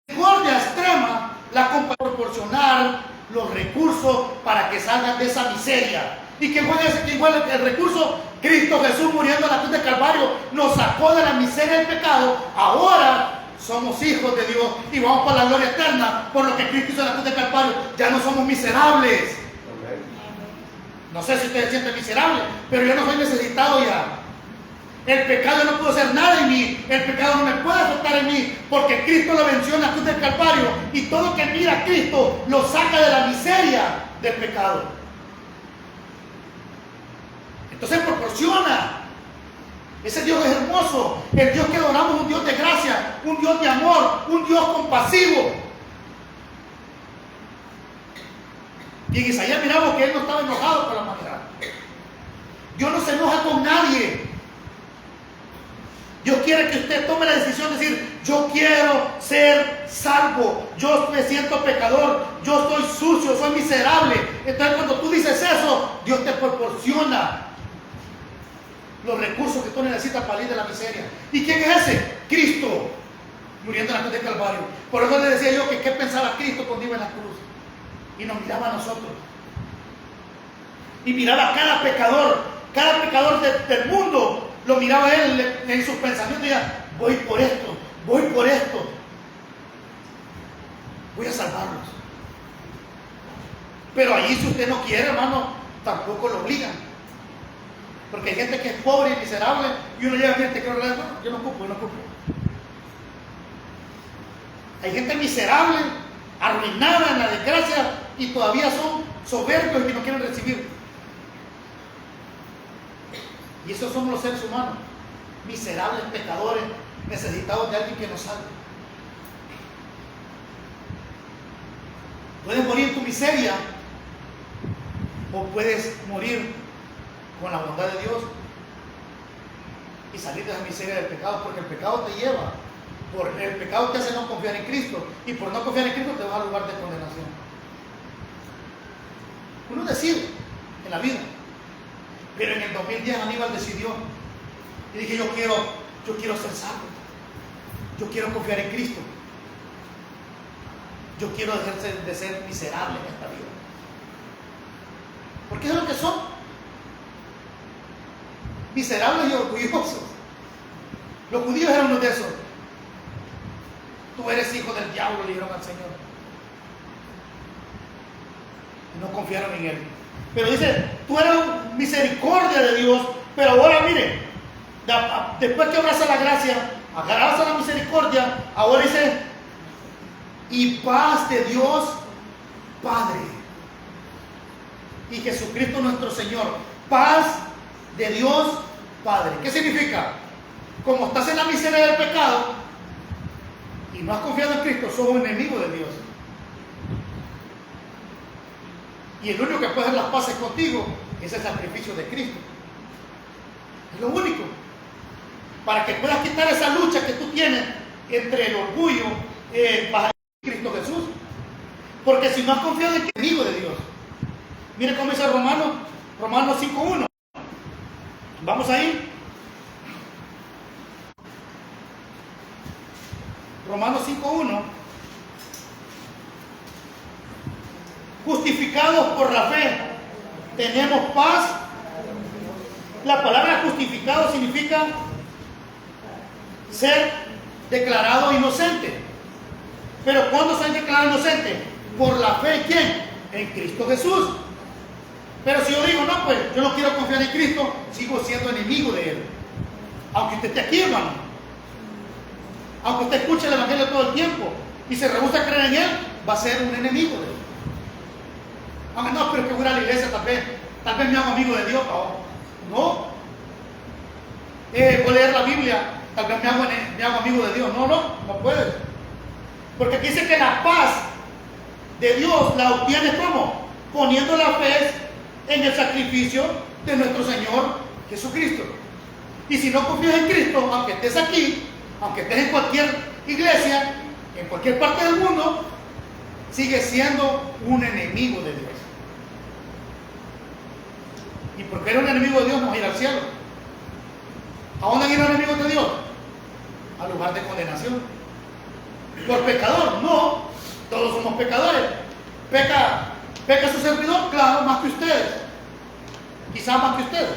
La misericordia extrema, la compasión, proporcionar los recursos para que salgan de esa miseria. ¿Y quién fue el recurso? Cristo Jesús muriendo en la cruz de Calvario nos sacó de la miseria del pecado. Ahora somos hijos de Dios y vamos por la gloria eterna por lo que Cristo hizo en la cruz de Calvario. Ya no somos miserables. No sé si ustedes se sienten miserables, pero yo no soy necesitado ya. El pecado no puede hacer nada en mí. El pecado no me puede afectar en mí, porque Cristo lo venció en la cruz del Calvario. Y todo que mira a Cristo lo saca de la miseria del pecado. Entonces proporciona. Ese Dios es hermoso. El Dios que adoramos es un Dios de gracia, un Dios de amor, un Dios compasivo. Y en Isaías miramos que él no estaba enojado con la humanidad. Dios no se enoja con nadie. Dios quiere que usted tome la decisión de decir, yo quiero ser salvo, yo me siento pecador, yo soy sucio, soy miserable. Entonces cuando tú dices eso, Dios te proporciona los recursos que tú necesitas para salir de la miseria. ¿Y quién es ese? Cristo, muriendo en la cruz de Calvario. Por eso le decía yo que qué pensaba Cristo cuando iba en la cruz. Y nos miraba a nosotros. Y miraba a cada pecador del mundo. Lo miraba él en sus pensamientos y decía, voy por esto, voy a salvarlos. Pero allí si usted no quiere, hermano, tampoco lo obligan. Porque hay gente que es pobre y miserable y uno llega a gente que no, yo no ocupo. Hay gente miserable, arruinada en la desgracia y todavía son soberbios y no quieren recibir. Y esos somos los seres humanos, miserables, pecadores, necesitados de alguien que nos salve. Puedes morir en tu miseria o puedes morir con la bondad de Dios y salir de esa miseria del pecado, porque el pecado te lleva, el pecado te hace no confiar en Cristo, y por no confiar en Cristo te vas al lugar de condenación. Uno decide en la vida. Pero en el 2010 Aníbal decidió y dije, yo quiero ser salvo, yo quiero confiar en Cristo, yo quiero dejar de ser miserable en esta vida, porque es lo que son, miserables y orgullosos. Los judíos eran uno de esos. Tú eres hijo del diablo, le dijeron al Señor, y no confiaron en él. Pero dice, tú eres misericordia de Dios, pero ahora mire, después que abraza la gracia, abraza la misericordia, ahora dice, y paz de Dios Padre y Jesucristo nuestro Señor. Paz de Dios Padre. ¿Qué significa? Como estás en la miseria del pecado y no has confiado en Cristo, sos un enemigo de Dios. Y el único que puede hacer las paces contigo es el sacrificio de Cristo. Es lo único. para que puedas quitar esa lucha que tú tienes entre el orgullo bajo Cristo Jesús. Porque si no has confiado en el enemigo de Dios. Mire cómo dice Romanos 5:1. Vamos ahí. Romanos 5:1. Justificados por la fe, tenemos paz. La palabra justificado significa ser declarado inocente. Pero ¿cuándo se han declarado inocente? Por la fe, ¿quién? En Cristo Jesús. Pero si yo digo, no, pues yo no quiero confiar en Cristo, sigo siendo enemigo de Él. Aunque usted esté aquí, hermano. Aunque usted escuche el Evangelio todo el tiempo y se rehúsa a creer en Él, va a ser un enemigo de Él. Aunque no, pero es que voy a la iglesia, tal vez me hago amigo de Dios. No. Voy a leer la Biblia, tal vez me hago amigo de Dios. No puedes. Porque aquí dice que la paz de Dios la obtienes ¿cómo? Poniendo la fe en el sacrificio de nuestro Señor Jesucristo. Y si no confías en Cristo, aunque estés aquí, aunque estés en cualquier iglesia, en cualquier parte del mundo, sigues siendo un enemigo de Dios. Y porque eres un enemigo de Dios, no vas a ir al cielo. ¿A dónde han ido los enemigos de Dios? Al lugar de condenación. ¿Por pecador? No, todos somos pecadores. ¿Peca su servidor? Claro, más que ustedes. Quizás más que ustedes.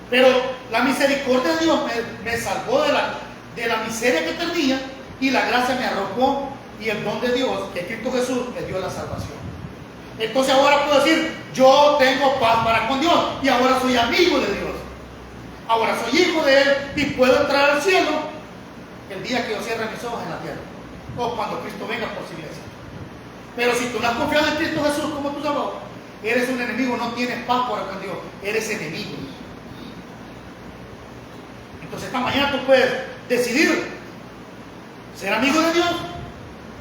Pero la misericordia de Dios me salvó de la miseria que tenía, y la gracia me arropó, y el don de Dios, que Cristo Jesús, me dio la salvación. Entonces ahora puedo decir, yo tengo paz para con Dios, y ahora soy amigo de Dios. Ahora soy hijo de Él, y puedo entrar al cielo el día que yo cierre mis ojos en la tierra, o cuando Cristo venga por su iglesia. Pero si tú no has confiado en Cristo Jesús como tu Salvador, eres un enemigo, no tienes paz para con Dios, eres enemigo. Entonces esta mañana tú puedes decidir ser amigo de Dios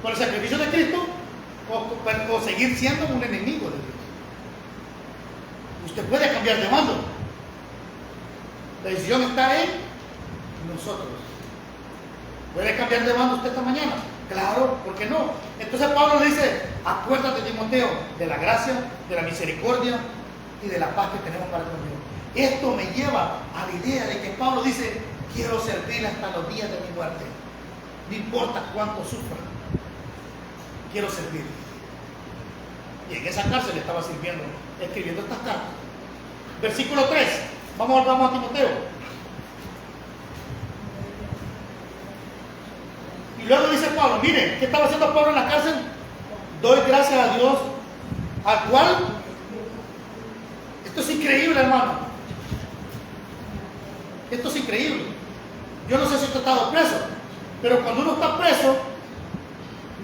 por el sacrificio de Cristo, o seguir siendo un enemigo de Dios. Usted puede cambiar de bando. La decisión está en nosotros. ¿Puede cambiar de bando usted esta mañana? Claro, ¿por qué no? Entonces Pablo le dice, acuérdate, Timoteo, de la gracia, de la misericordia y de la paz que tenemos para con Dios. Esto me lleva a la idea de que Pablo dice, quiero servir hasta los días de mi muerte. No importa cuánto sufra, quiero servir. Y en esa cárcel estaba sirviendo, escribiendo estas cartas. Versículo 3. Vamos a Timoteo. Y luego dice Pablo, miren, ¿qué estaba haciendo Pablo en la cárcel? Doy gracias a Dios, al cual, esto es increíble, hermano. Esto es increíble. Yo no sé si usted ha estado preso, pero cuando uno está preso,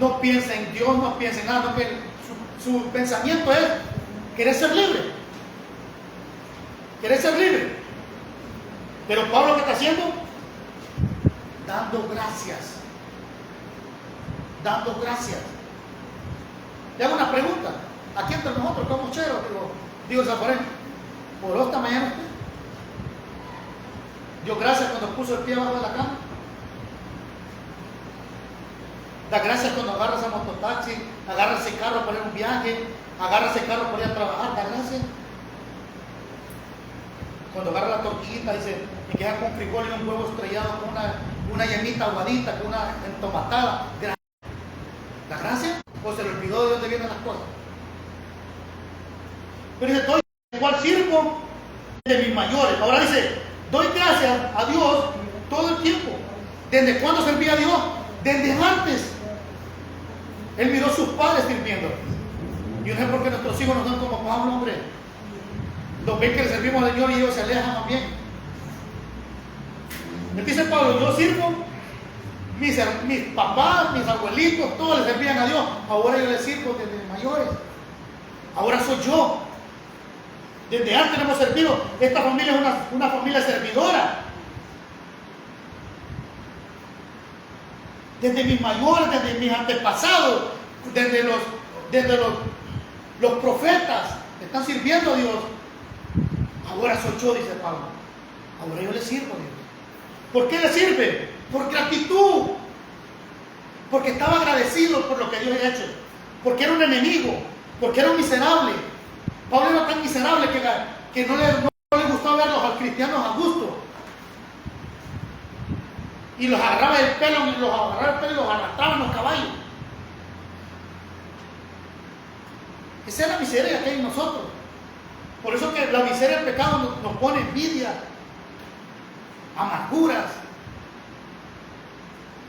no piensa en Dios, no piensa en nada, no piensa, su pensamiento es querer ser libre. Querer ser libre. Pero Pablo, ¿qué está haciendo? Dando gracias. Dando gracias. Le hago una pregunta. Aquí entre nosotros, como cheros, digo Zaporén, ¿por esta mañana usted dio gracias cuando puso el pie abajo de la cama? Da gracias cuando agarras a mototaxi, agarras el carro para ir a un viaje, agarras el carro para ir a trabajar, da gracias. Cuando agarra la tortillita, dice, me queda con frijol y un huevo estrellado con una yemita aguadita, con una entomatada. ¿Da gracias? ¿O se le olvidó de dónde vienen las cosas? Pero dice, doy igual sirvo de mis mayores. Ahora dice, doy gracias a Dios todo el tiempo. ¿Desde cuándo servía a Dios? Desde antes. Él miró a sus padres sirviendo. Yo no sé por qué nuestros hijos no son como Pablo, hombre. Los ven que le servimos al Señor y ellos se alejan también. Él dice Pablo, yo sirvo, mis papás, mis abuelitos, todos le servían a Dios. Ahora yo les sirvo desde mayores. Ahora soy yo. Desde antes hemos servido. Esta familia es una familia servidora. Desde mis mayores, desde mis antepasados, desde los profetas que están sirviendo a Dios. Ahora soy yo, dice Pablo. Ahora yo le sirvo a Dios. ¿Por qué le sirve? Por gratitud. Porque estaba agradecido por lo que Dios había hecho. Porque era un enemigo. Porque era un miserable. Pablo era tan miserable que no le gustaba ver a los cristianos a gusto. Y los agarraba el pelo, y los arrastraba en los caballos. Esa es la miseria que hay en nosotros. Por eso que la miseria del pecado nos pone envidia, amarguras.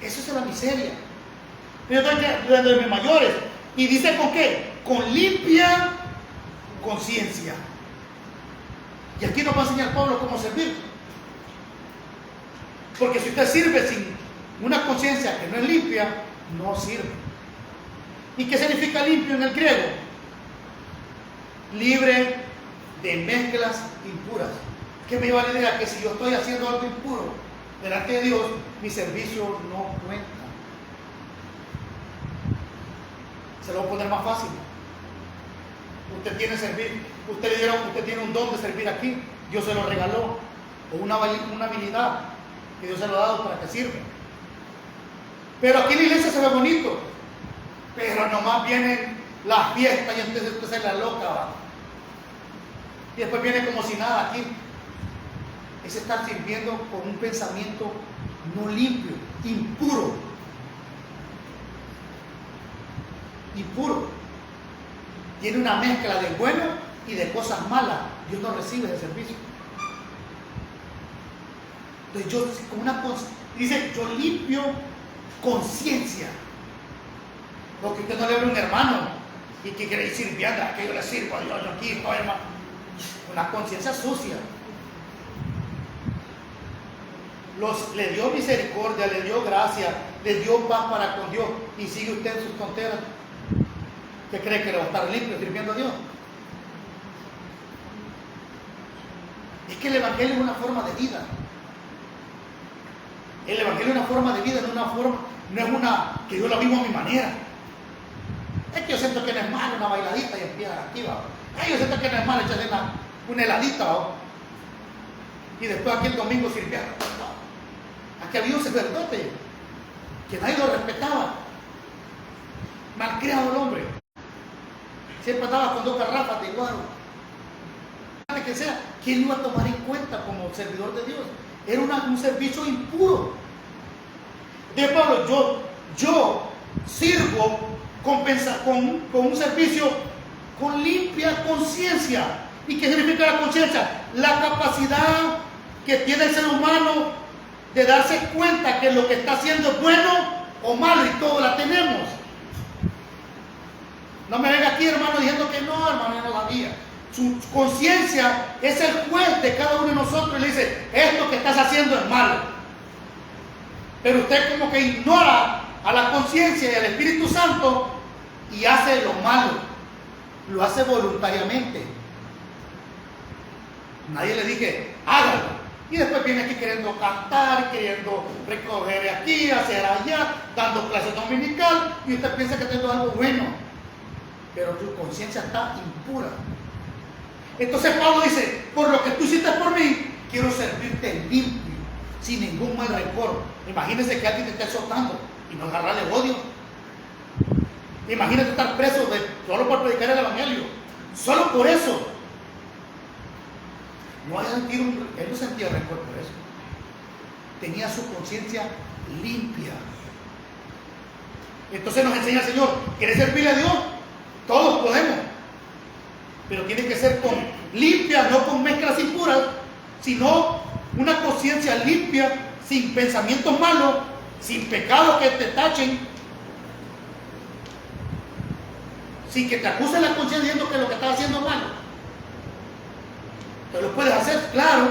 Eso es la miseria. Yo estoy de mis mayores. Y dice con qué? Con limpia conciencia. Y aquí nos va a enseñar Pablo cómo servir. Porque si usted sirve sin una conciencia que no es limpia, no sirve. ¿Y qué significa limpio en el griego? Libre de mezclas impuras. ¿Qué me iba a la idea? Que si yo estoy haciendo algo impuro delante de Dios, mi servicio no cuenta. Se lo voy a poner más fácil. Usted tiene servir, usted tiene un don de servir aquí, Dios se lo regaló, o una habilidad que Dios se lo ha dado para que sirva. Pero aquí en la iglesia se ve bonito, pero nomás vienen las fiestas y entonces usted se la loca, ¿va? Y después viene como si nada aquí. Es estar sirviendo con un pensamiento no limpio, impuro. Impuro. Tiene una mezcla de bueno y de cosas malas. Dios no recibe ese servicio. Entonces yo con una dice, yo limpio conciencia. Lo que usted no le ve a un hermano y que quiere ir sirviendo, que yo le sirvo a Dios, yo aquí estoy, hermano. Una conciencia sucia. Le dio misericordia, le dio gracia, le dio paz para con Dios, y sigue usted en sus tonteras. ¿Qué cree que le va a estar limpio sirviendo a Dios? Es que el Evangelio es una forma de vida. El Evangelio es una forma de vida, no es una que yo la vivo a mi manera. Es que yo siento que no es malo una bailadita y empieza aquí, va. Yo siento que no es malo echarle una heladita, va. Y después aquí el domingo sirviendo. Aquí había un sacerdote que nadie lo respetaba. Malcriado el hombre. Siempre andaba con 2 garrafas de guaro. Que sea, ¿quién lo iba a tomar en cuenta como servidor de Dios? Era un servicio impuro. De Pablo, yo sirvo con un servicio con limpia conciencia. ¿Y qué significa la conciencia? La capacidad que tiene el ser humano de darse cuenta que lo que está haciendo es bueno o malo, y todos la tenemos. No me venga aquí, hermano, diciendo que no, hermano, yo no sabía. Su conciencia es el juez de cada uno de nosotros y le dice, esto que estás haciendo es malo. Pero usted como que ignora a la conciencia y al Espíritu Santo y hace lo malo. Lo hace voluntariamente. Nadie le dije, hágalo. Y después viene aquí queriendo cantar, queriendo recoger aquí, hacer allá, dando clases dominical, y usted piensa que esto es algo bueno. Pero tu conciencia está impura. Entonces Pablo dice, por lo que tú hiciste por mí, quiero servirte limpio, sin ningún mal rencor. Imagínese que alguien te esté azotando y no agarrarle odio. Imagínate estar preso solo por predicar el Evangelio. Solo por eso. Él no sentía rencor por eso. Tenía su conciencia limpia. Entonces nos enseña el Señor, ¿quieres servirle a Dios? Todos podemos. Pero tiene que ser con limpia, no con mezclas impuras, sino una conciencia limpia, sin pensamientos malos, sin pecados que te tachen, sin que te acuse la conciencia diciendo que lo que estás haciendo es malo. Te lo puedes hacer, claro.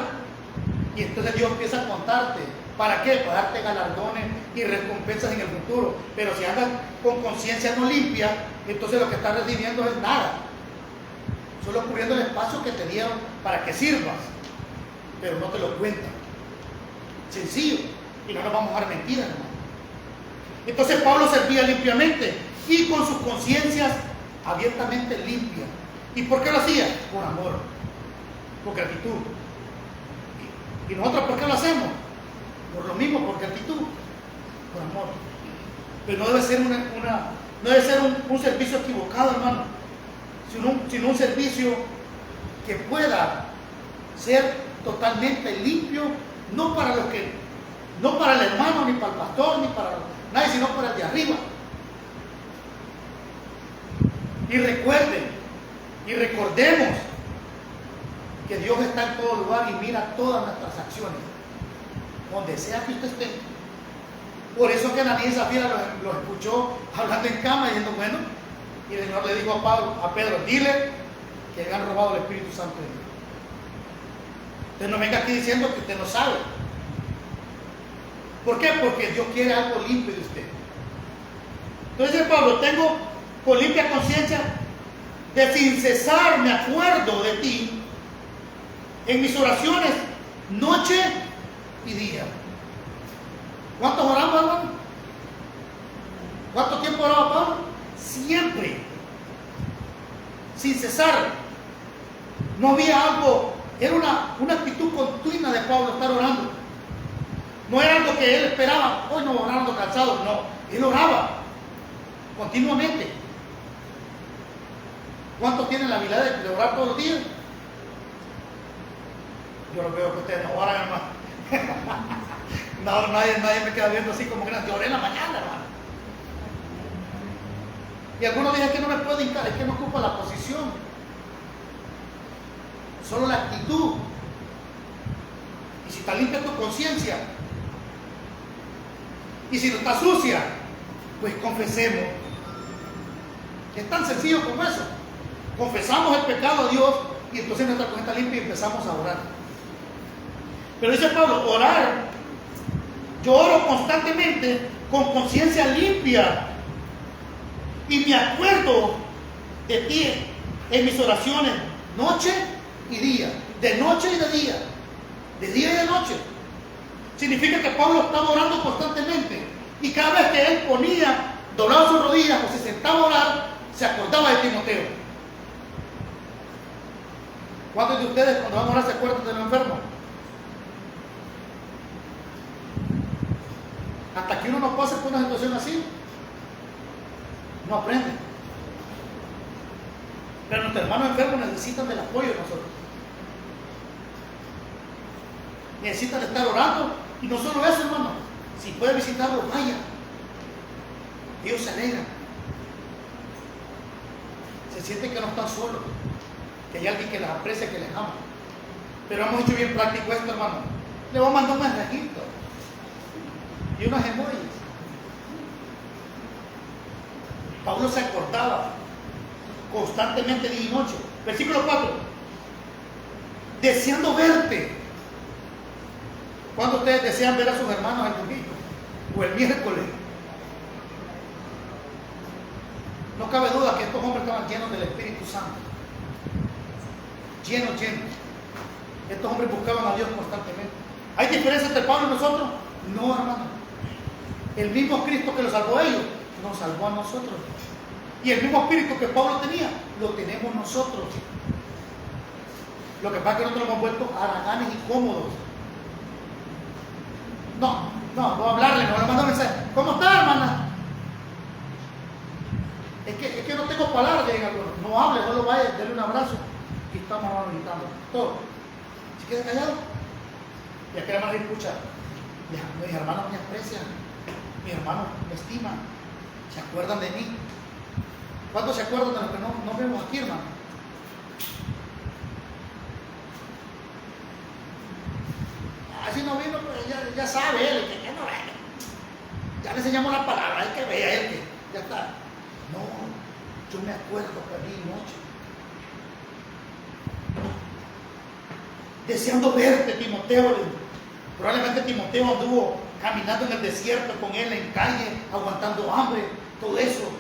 Y entonces Dios empieza a contarte. ¿Para qué? Para darte galardones y recompensas en el futuro. Pero si andas con conciencia no limpia, entonces lo que estás recibiendo es nada. Solo cubriendo el espacio que te dieron para que sirvas. Pero no te lo cuentan. Sencillo. Y no nos vamos a dar mentiras, hermano. Entonces Pablo servía limpiamente y con sus conciencias abiertamente limpias. ¿Y por qué lo hacía? Por amor. Por gratitud. ¿Y nosotros por qué lo hacemos? Por lo mismo, porque actitud, por amor. Pero no debe ser no debe ser un servicio equivocado, hermano, sino un servicio que pueda ser totalmente limpio, no para el hermano, ni para el pastor, ni para nadie, sino para el de arriba. Y recuerden, y recordemos que Dios está en todo lugar y mira todas nuestras acciones, donde sea que usted esté. Por eso que Ananías y Zafira lo escuchó hablando en cama, diciendo, bueno, y el Señor le dijo a Pedro, dile que le han robado el Espíritu Santo de Dios. Usted no venga aquí diciendo que usted no sabe. ¿Por qué? Porque Dios quiere algo limpio de usted. Entonces Pablo, tengo con limpia conciencia de sin cesar me acuerdo de ti en mis oraciones noche y día. ¿Cuántos oramos, hermano? ¿Cuánto tiempo oraba Pablo? Siempre, sin cesar. No había algo, era una actitud continua de Pablo estar orando. No era algo que él esperaba, hoy no orando cansado, no, él oraba continuamente. ¿Cuántos tienen la habilidad de orar todos los días? Yo lo veo que ustedes no oran, hermano. No, nadie me queda viendo así como que yo oré en la mañana, hermano. Y algunos dicen que no me puedo hincar, es que no ocupa la posición, solo la actitud. Y si está limpia tu conciencia, y si no está sucia, pues confesemos. Es tan sencillo como eso. Confesamos el pecado a Dios y entonces nuestra conciencia está limpia y empezamos a orar. Pero dice Pablo, orar. Yo oro constantemente con conciencia limpia y me acuerdo de ti en mis oraciones noche y día, de noche y de día y de noche. Significa que Pablo estaba orando constantemente y cada vez que él ponía, doblaba sus rodillas o se sentaba a orar, se acordaba de Timoteo. ¿Cuántos de ustedes cuando van a orar se acuerdan de los enfermos? Hasta que uno no pase por una situación así, no aprende. Pero nuestros hermanos enfermos necesitan del apoyo de nosotros. Necesitan estar orando. Y no solo eso, hermano. Si puede visitarlos, vaya. Dios se alegra. Se siente que no están solos. Que hay alguien que les aprecia, que les ama. Pero hemos hecho bien práctico esto, hermano. Le voy a mandar un mensajito y unos emojis. Pablo se acordaba constantemente día y noche. Versículo 4. Deseando verte. ¿Cuándo ustedes desean ver a sus hermanos el domingo o el miércoles? No cabe duda que estos hombres estaban llenos del Espíritu Santo. Llenos. Estos hombres buscaban a Dios constantemente. ¿Hay diferencia entre Pablo y nosotros? No, hermano. El mismo Cristo que los salvó a ellos, nos salvó a nosotros. Y el mismo espíritu que Pablo tenía, lo tenemos nosotros. Lo que pasa es que nosotros lo hemos vuelto haraganes y cómodos. No, voy a hablarle, no voy a mandar un mensaje. ¿Cómo está, hermana? Es que no tengo palabras, no hable, solo vaya, denle un abrazo. Y estamos gritando. Todo. ¿Se queda callado? Y aquella hermana escucha. Mis hermanos me aprecian. Mis hermanos me estiman. ¿Se acuerdan de mí? ¿Cuántos se acuerdan de lo que no vemos aquí, hermano? Así no vino, pues ya sabe él, que no ve. Ya le enseñamos la palabra, hay que ver a él, que ya está. No, yo me acuerdo que vi noche. Deseando verte, Timoteo. Probablemente Timoteo anduvo caminando en el desierto con él en calle, aguantando hambre, todo eso.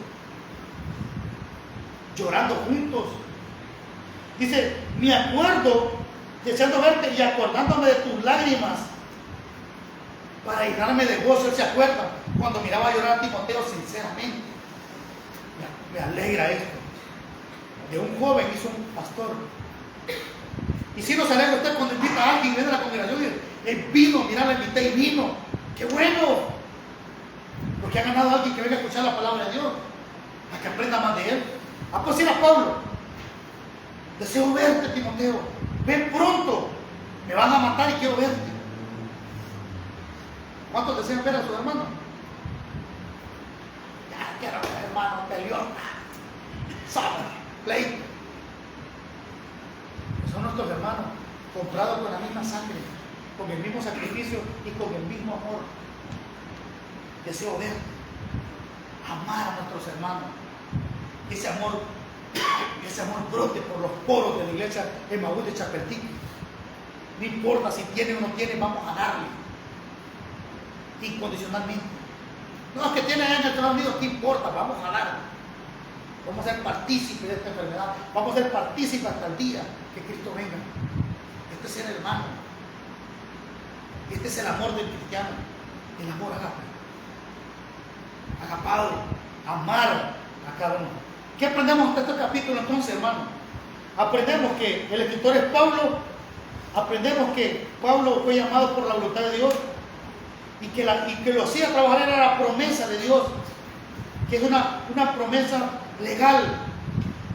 Llorando juntos. Dice, me acuerdo deseando verte y acordándome de tus lágrimas para llenarme de gozo. Él se acuerda cuando miraba llorar a Timoteo sinceramente. Me alegra esto. De un joven hizo un pastor. Y si nos alegra usted cuando invita a alguien y viene a la congregación y dice, Él vino, mira, la invité y vino. ¡Qué bueno! Porque ha ganado a alguien que venga a escuchar la palabra de Dios, a que aprenda más de Él. Pues era Pablo: deseo verte, Timoteo. Ven pronto, me van a matar y quiero verte. ¿Cuántos desean ver a sus hermanos? Ya quiero ver, hermano, peleón, sábado, pleito. Son nuestros hermanos, comprados con la misma sangre, con el mismo sacrificio y con el mismo amor. Deseo ver, amar a nuestros hermanos. Ese amor brote por los poros de la iglesia Emaús de Chapeltique. No importa si tiene o no tiene, vamos a darle incondicionalmente. No, es que tiene allá en el Estados Unidos, ¿qué importa? Vamos a dar. Vamos a ser partícipes de esta enfermedad. Vamos a ser partícipes hasta el día que Cristo venga. Este es el hermano. Este es el amor del cristiano. El amor agapado. Amar a cada uno. ¿Qué aprendemos de este capítulo entonces, hermano? Aprendemos que el escritor es Pablo. Aprendemos que Pablo fue llamado por la voluntad de Dios. Y que lo hacía trabajar era la promesa de Dios. Que es una promesa legal.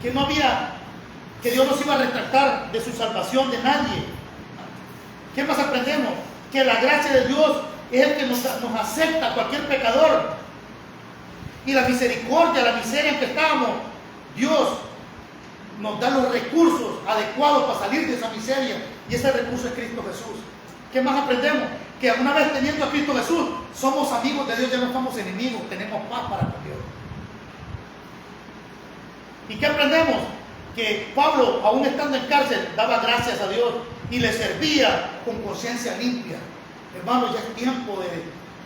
Que no había, que Dios no se iba a retractar de su salvación de nadie. ¿Qué más aprendemos? Que la gracia de Dios es el que nos acepta a cualquier pecador. Y la misericordia, la miseria en que estábamos, Dios nos da los recursos adecuados para salir de esa miseria. Y ese recurso es Cristo Jesús. ¿Qué más aprendemos? Que una vez teniendo a Cristo Jesús, somos amigos de Dios, ya no somos enemigos, tenemos paz para con Dios. ¿Y qué aprendemos? Que Pablo, aún estando en cárcel, daba gracias a Dios y le servía con conciencia limpia. Hermanos, ya es tiempo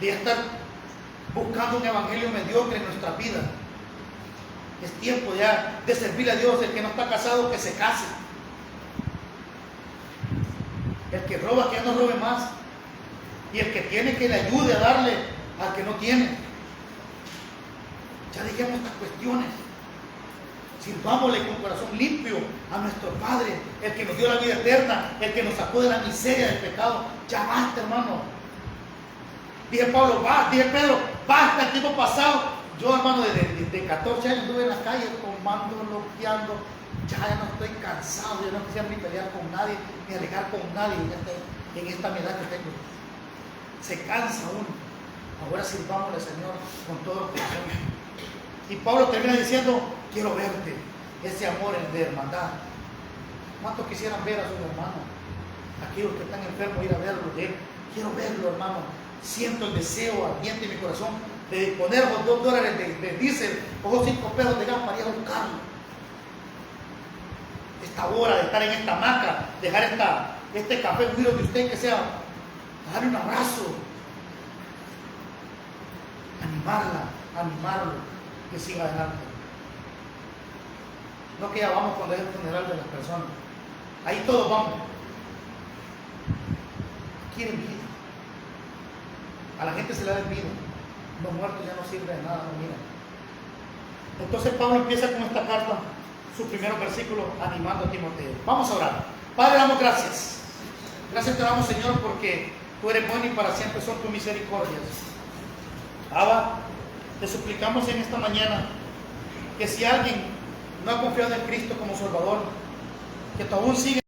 de estar buscando un evangelio mediocre en nuestra vida. Es tiempo ya de servirle a Dios. El que no está casado, que se case. El que roba, que ya no robe más. Y el que tiene, que le ayude a darle al que no tiene. Ya dejemos estas cuestiones. Sirvámosle con corazón limpio a nuestro Padre, el que nos dio la vida eterna, el que nos sacó de la miseria del pecado. Ya basta, hermano. Dije Pedro, basta el tiempo pasado. Yo, hermano, de 14 años estuve en la calle tomando, loqueando. Ya no estoy cansado, ya no quisiera ni pelear con nadie, ni alegar con nadie en esta edad que tengo. Se cansa uno. Ahora sirvamos al Señor con todo el corazón. Y Pablo termina diciendo: quiero verte. Ese amor de hermandad. ¿Cuántos quisieran ver a sus hermanos? Aquellos que están enfermos, ir a verlo. Quiero verlo, hermano. Siento el deseo ardiente en mi corazón de poner los $2 de diésel o los 5 pesos de gas para ir a buscarlo. Esta hora de estar en esta hamaca, dejar este café frío de usted, que sea, darle un abrazo, animarlo, que siga adelante. No que ya vamos cuando es el funeral de las personas. Ahí todos vamos. Quieren vida. A la gente se le da el vida. Los muertos ya no sirven de nada, no miran. Entonces Pablo empieza con esta carta, su primer versículo, animando a Timoteo. Vamos a orar. Padre, damos gracias. Gracias te damos, Señor, porque tú eres bueno y para siempre son tus misericordias. Abba, te suplicamos en esta mañana que si alguien no ha confiado en Cristo como Salvador, que tú aún sigues